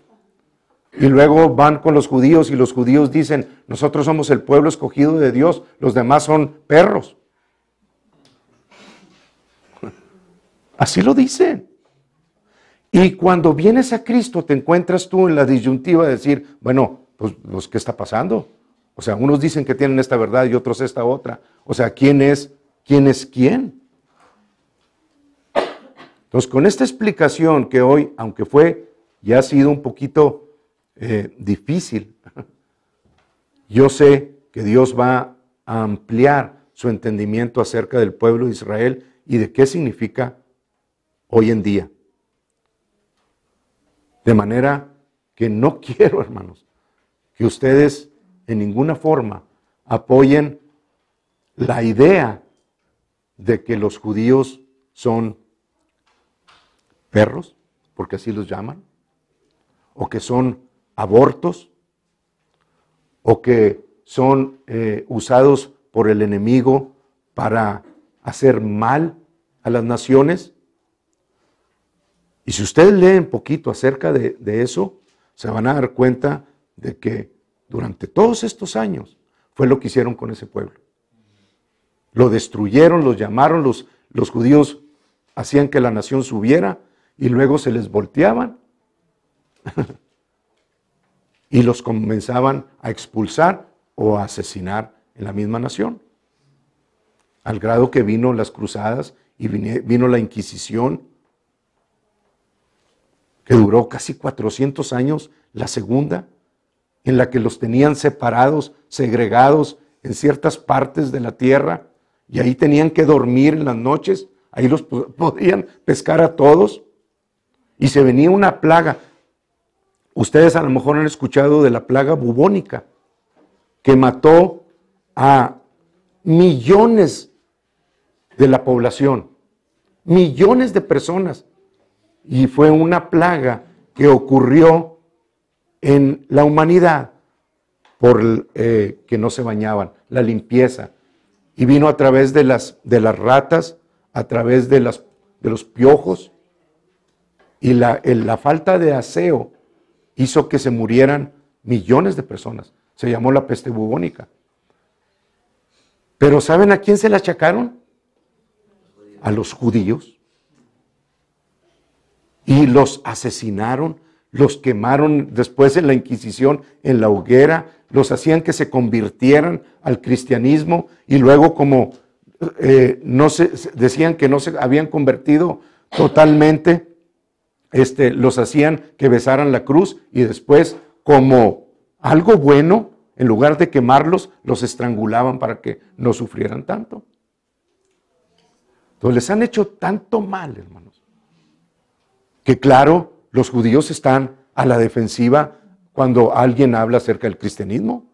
Y luego van con los judíos y los judíos dicen, nosotros somos el pueblo escogido de Dios, los demás son perros. Así lo dicen. Y cuando vienes a Cristo te encuentras tú en la disyuntiva de decir, bueno, pues ¿qué está pasando? O sea, unos dicen que tienen esta verdad y otros esta otra. O sea, ¿quién es quién? Entonces, con esta explicación que hoy, aunque fue y ha sido un poquito difícil, yo sé que Dios va a ampliar su entendimiento acerca del pueblo de Israel y de qué significa hoy en día. De manera que no quiero, hermanos, que ustedes en ninguna forma apoyen la idea de que los judíos son perros, porque así los llaman, o que son abortos, o que son usados por el enemigo para hacer mal a las naciones. Y si ustedes leen poquito acerca de eso, se van a dar cuenta de que durante todos estos años fue lo que hicieron con ese pueblo. Lo destruyeron, los llamaron, los judíos hacían que la nación subiera y luego se les volteaban y los comenzaban a expulsar o a asesinar en la misma nación. Al grado que vino las cruzadas y vino la Inquisición, que duró casi 400 años, la segunda, en la que los tenían separados, segregados en ciertas partes de la tierra, y ahí tenían que dormir en las noches, ahí los podían pescar a todos, y se venía una plaga. Ustedes a lo mejor han escuchado de la plaga bubónica, que mató a millones de la población, millones de personas. Y fue una plaga que ocurrió en la humanidad por que no se bañaban, la limpieza. Y vino a través de las ratas, a través de los piojos. Y la falta de aseo hizo que se murieran millones de personas. Se llamó la peste bubónica. Pero ¿saben a quién se la achacaron? A los judíos. Y los asesinaron, los quemaron después en la Inquisición, en la hoguera, los hacían que se convirtieran al cristianismo y luego como decían que no se habían convertido totalmente, los hacían que besaran la cruz y después como algo bueno, en lugar de quemarlos, los estrangulaban para que no sufrieran tanto. Entonces les han hecho tanto mal, hermanos, que claro, los judíos están a la defensiva cuando alguien habla acerca del cristianismo.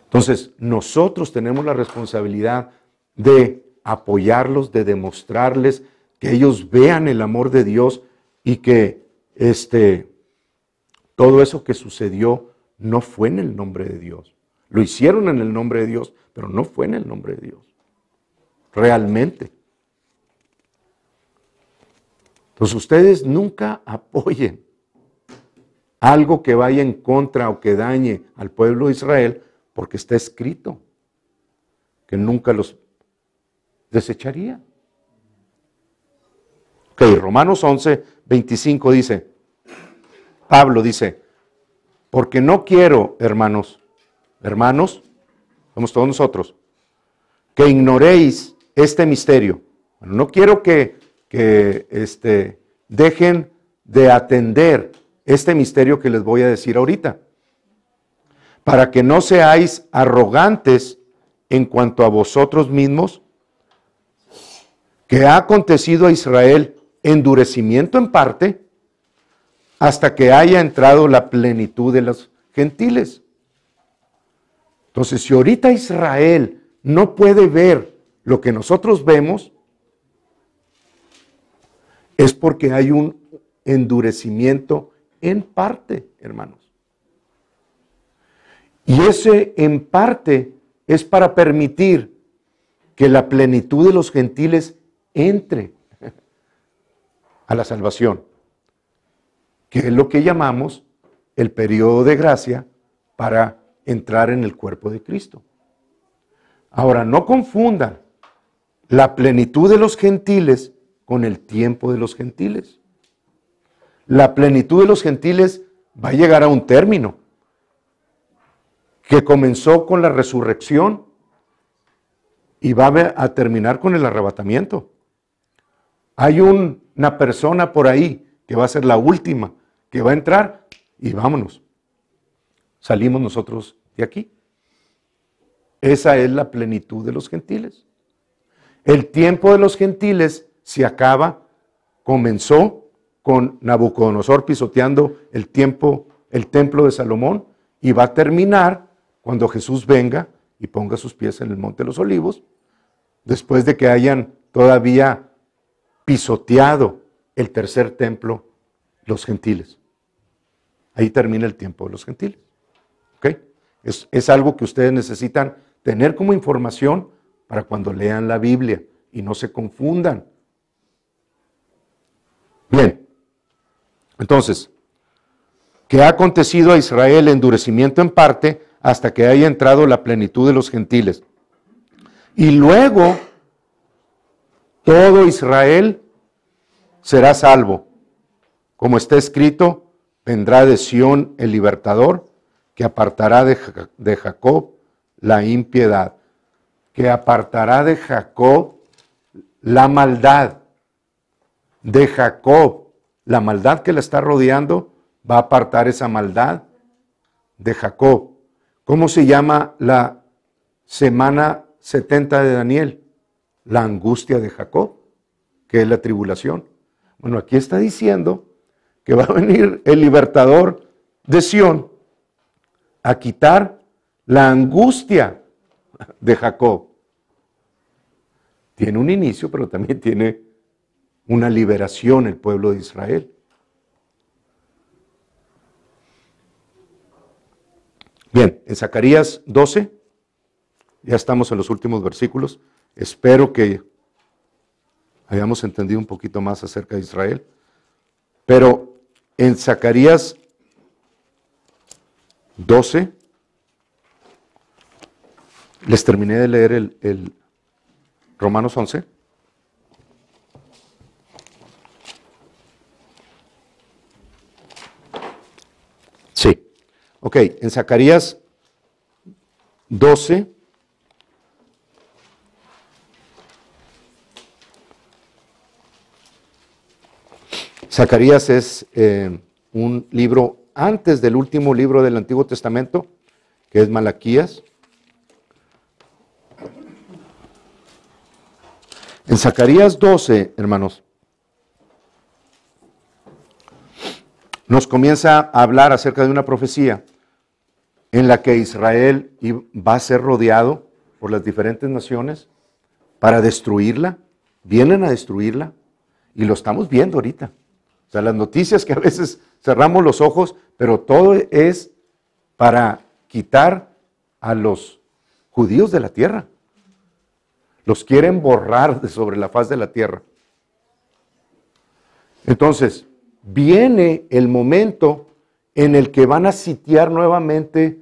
Entonces, nosotros tenemos la responsabilidad de apoyarlos, de demostrarles que ellos vean el amor de Dios y que todo eso que sucedió no fue en el nombre de Dios. Lo hicieron en el nombre de Dios, pero no fue en el nombre de Dios. Realmente. Entonces ustedes nunca apoyen algo que vaya en contra o que dañe al pueblo de Israel, porque está escrito que nunca los desecharía. Ok, Romanos 11, 25 dice, Pablo dice, porque no quiero, hermanos, somos todos nosotros, que ignoréis este misterio. Bueno, no quiero que dejen de atender este misterio que les voy a decir ahorita, para que no seáis arrogantes en cuanto a vosotros mismos, que ha acontecido a Israel endurecimiento en parte, hasta que haya entrado la plenitud de los gentiles. Entonces, si ahorita Israel no puede ver lo que nosotros vemos, es porque hay un endurecimiento en parte, hermanos. Y ese en parte es para permitir que la plenitud de los gentiles entre a la salvación, que es lo que llamamos el periodo de gracia para entrar en el cuerpo de Cristo. Ahora, no confundan la plenitud de los gentiles con el tiempo de los gentiles. La plenitud de los gentiles va a llegar a un término que comenzó con la resurrección y va a terminar con el arrebatamiento. Hay una persona por ahí que va a ser la última, que va a entrar y vámonos. Salimos nosotros de aquí. Esa es la plenitud de los gentiles. El tiempo de los gentiles se acaba, comenzó con Nabucodonosor pisoteando el templo de Salomón y va a terminar cuando Jesús venga y ponga sus pies en el Monte de los Olivos, después de que hayan todavía pisoteado el tercer templo los gentiles. Ahí termina el tiempo de los gentiles. ¿Ok? Es algo que ustedes necesitan tener como información para cuando lean la Biblia y no se confundan. Bien, entonces, ¿qué ha acontecido a Israel? Endurecimiento en parte hasta que haya entrado la plenitud de los gentiles. Y luego, todo Israel será salvo. Como está escrito, vendrá de Sión el libertador, que apartará de Jacob la impiedad, que apartará de Jacob la maldad. De Jacob, la maldad que la está rodeando, va a apartar esa maldad de Jacob. ¿Cómo se llama la semana 70 de Daniel? La angustia de Jacob, que es la tribulación. Bueno, aquí está diciendo que va a venir el libertador de Sión a quitar la angustia de Jacob. Tiene un inicio, pero también tiene una liberación el pueblo de Israel. Bien, en Zacarías 12, ya estamos en los últimos versículos. Espero que hayamos entendido un poquito más acerca de Israel. Pero en Zacarías 12, les terminé de leer el Romanos 11. Sí. Ok, en Zacarías 12, Zacarías es un libro antes del último libro del Antiguo Testamento, que es Malaquías. En Zacarías 12, hermanos, nos comienza a hablar acerca de una profecía en la que Israel va a ser rodeado por las diferentes naciones para destruirla. Vienen a destruirla y lo estamos viendo ahorita. O sea, las noticias que a veces cerramos los ojos, pero todo es para quitar a los judíos de la tierra. Los quieren borrar de sobre la faz de la tierra. Entonces, viene el momento en el que van a sitiar nuevamente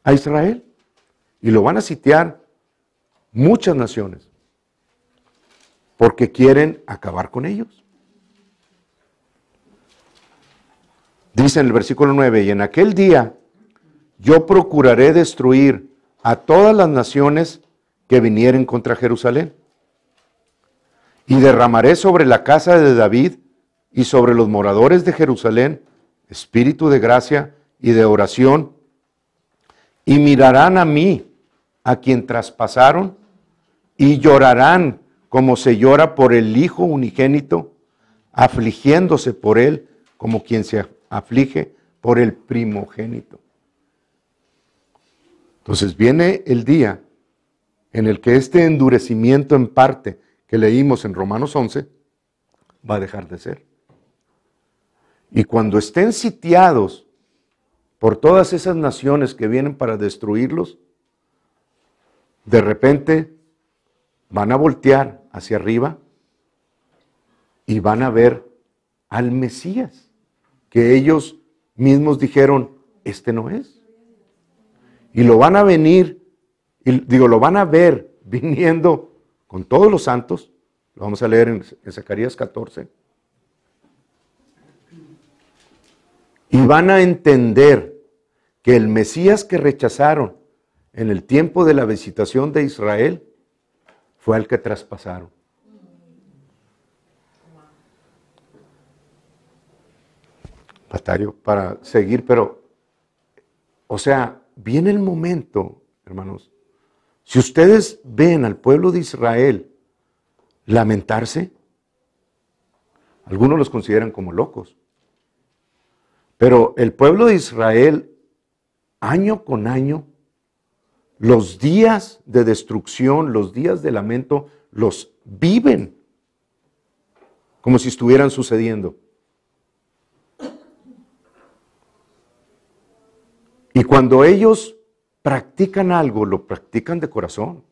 a Israel. Y lo van a sitiar muchas naciones. Porque quieren acabar con ellos. Dice en el versículo 9, y en aquel día yo procuraré destruir a todas las naciones que vinieren contra Jerusalén. Y derramaré sobre la casa de David y sobre los moradores de Jerusalén espíritu de gracia y de oración, y mirarán a mí, a quien traspasaron, y llorarán como se llora por el Hijo unigénito, afligiéndose por él como quien se aflige por el primogénito. Entonces viene el día en el que este endurecimiento en parte que leímos en Romanos 11 va a dejar de ser. Y cuando estén sitiados por todas esas naciones que vienen para destruirlos, de repente van a voltear hacia arriba y van a ver al Mesías, que ellos mismos dijeron, este no es. Y lo van a venir, lo van a ver viniendo con todos los santos. Lo vamos a leer en Zacarías 14. Y van a entender que el Mesías que rechazaron en el tiempo de la visitación de Israel fue al que traspasaron. Batallo para seguir, pero, o sea, viene el momento, hermanos, si ustedes ven al pueblo de Israel lamentarse, algunos los consideran como locos, pero el pueblo de Israel, año con año, los días de destrucción, los días de lamento, los viven como si estuvieran sucediendo. Y cuando ellos practican algo, lo practican de corazón.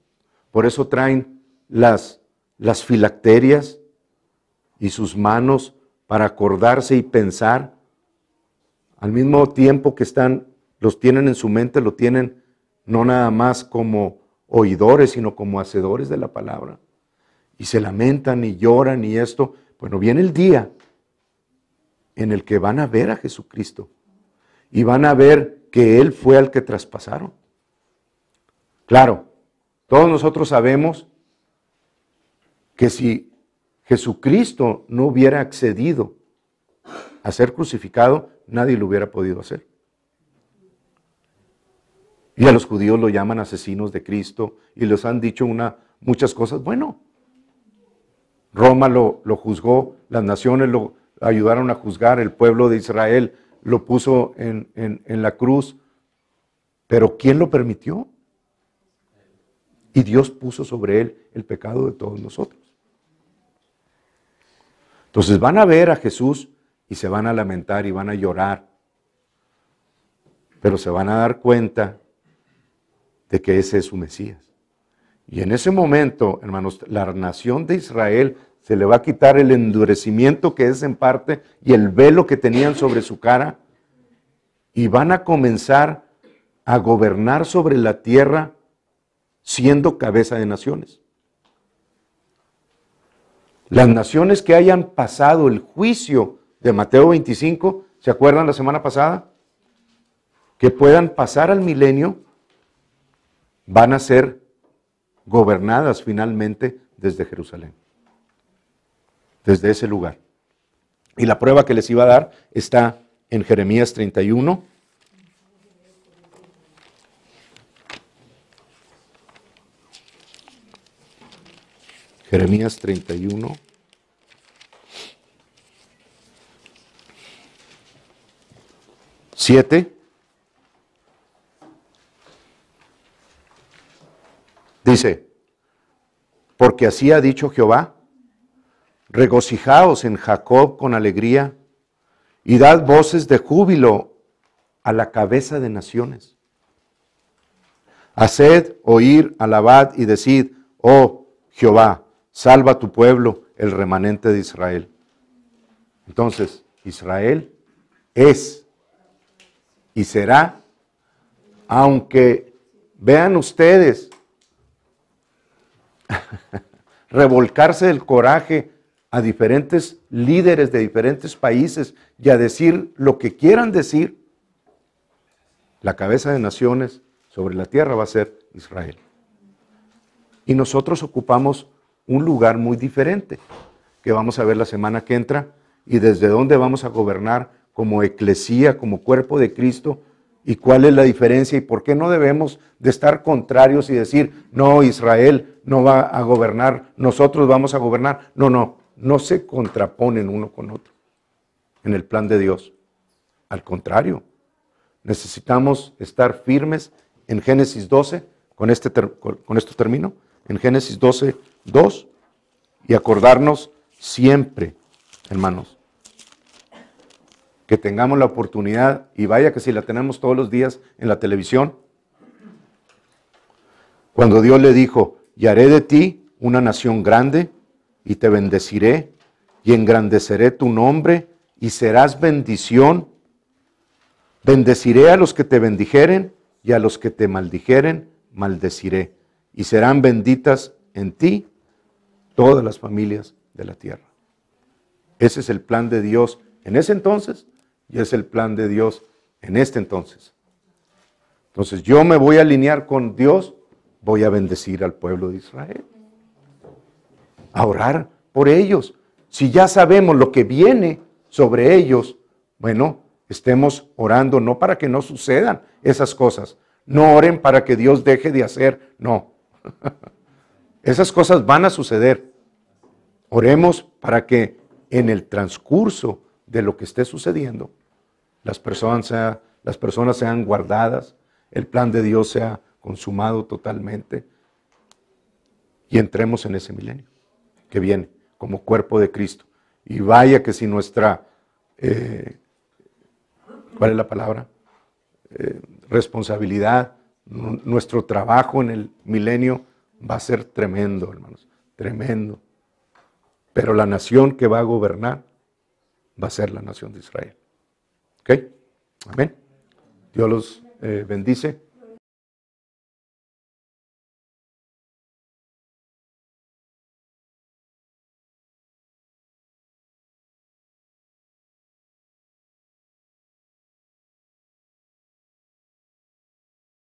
Por eso traen las filacterias y sus manos para acordarse y pensar. Al mismo tiempo que los tienen en su mente, lo tienen no nada más como oidores, sino como hacedores de la palabra. Y se lamentan y lloran y esto. Bueno, viene el día en el que van a ver a Jesucristo y van a ver que Él fue al que traspasaron. Claro, todos nosotros sabemos que si Jesucristo no hubiera accedido a ser crucificado, nadie lo hubiera podido hacer. Y a los judíos lo llaman asesinos de Cristo y les han dicho muchas cosas. Bueno, Roma lo juzgó, las naciones lo ayudaron a juzgar, el pueblo de Israel lo puso en la cruz, pero ¿quién lo permitió? Y Dios puso sobre él el pecado de todos nosotros. Entonces van a ver a Jesús y se van a lamentar y van a llorar, pero se van a dar cuenta de que ese es su Mesías. Y en ese momento, hermanos, la nación de Israel se le va a quitar el endurecimiento que es en parte y el velo que tenían sobre su cara y van a comenzar a gobernar sobre la tierra siendo cabeza de naciones. Las naciones que hayan pasado el juicio de Mateo 25, ¿se acuerdan la semana pasada? Que puedan pasar al milenio, van a ser gobernadas finalmente desde Jerusalén, desde ese lugar. Y la prueba que les iba a dar está en Jeremías 31. Jeremías 31. Dice, porque así ha dicho Jehová, regocijaos en Jacob con alegría y dad voces de júbilo a la cabeza de naciones. Haced oír, alabad y decid, oh Jehová, salva a tu pueblo, el remanente de Israel. Entonces, Israel es y será, aunque vean ustedes revolcarse del coraje a diferentes líderes de diferentes países y a decir lo que quieran decir, la cabeza de naciones sobre la tierra va a ser Israel. Y nosotros ocupamos un lugar muy diferente, que vamos a ver la semana que entra, y desde dónde vamos a gobernar como eclesía, como cuerpo de Cristo, y cuál es la diferencia y por qué no debemos de estar contrarios y decir, no, Israel no va a gobernar, nosotros vamos a gobernar. No se contraponen uno con otro en el plan de Dios. Al contrario, necesitamos estar firmes en Génesis 12, con esto termino, en Génesis 12, 2, y acordarnos siempre, hermanos, que tengamos la oportunidad, y vaya que si la tenemos todos los días en la televisión, cuando Dios le dijo, y haré de ti una nación grande, y te bendeciré, y engrandeceré tu nombre, y serás bendición. Bendeciré a los que te bendijeren, y a los que te maldijeren, maldeciré. Y serán benditas en ti todas las familias de la tierra. Ese es el plan de Dios en ese entonces, y es el plan de Dios en este entonces. Entonces yo me voy a alinear con Dios, voy a bendecir al pueblo de Israel. A orar por ellos. Si ya sabemos lo que viene sobre ellos, bueno, estemos orando no para que no sucedan esas cosas. No oren para que Dios deje de hacer, no. Esas cosas van a suceder. Oremos para que en el transcurso de lo que esté sucediendo, las personas sean guardadas, el plan de Dios sea consumado totalmente y entremos en ese milenio que viene como cuerpo de Cristo. Y vaya que si nuestra, ¿cuál es la palabra? Responsabilidad, nuestro trabajo en el milenio va a ser tremendo, hermanos, tremendo. Pero la nación que va a gobernar va a ser la nación de Israel. ¿Ok? Amén. Dios los bendice.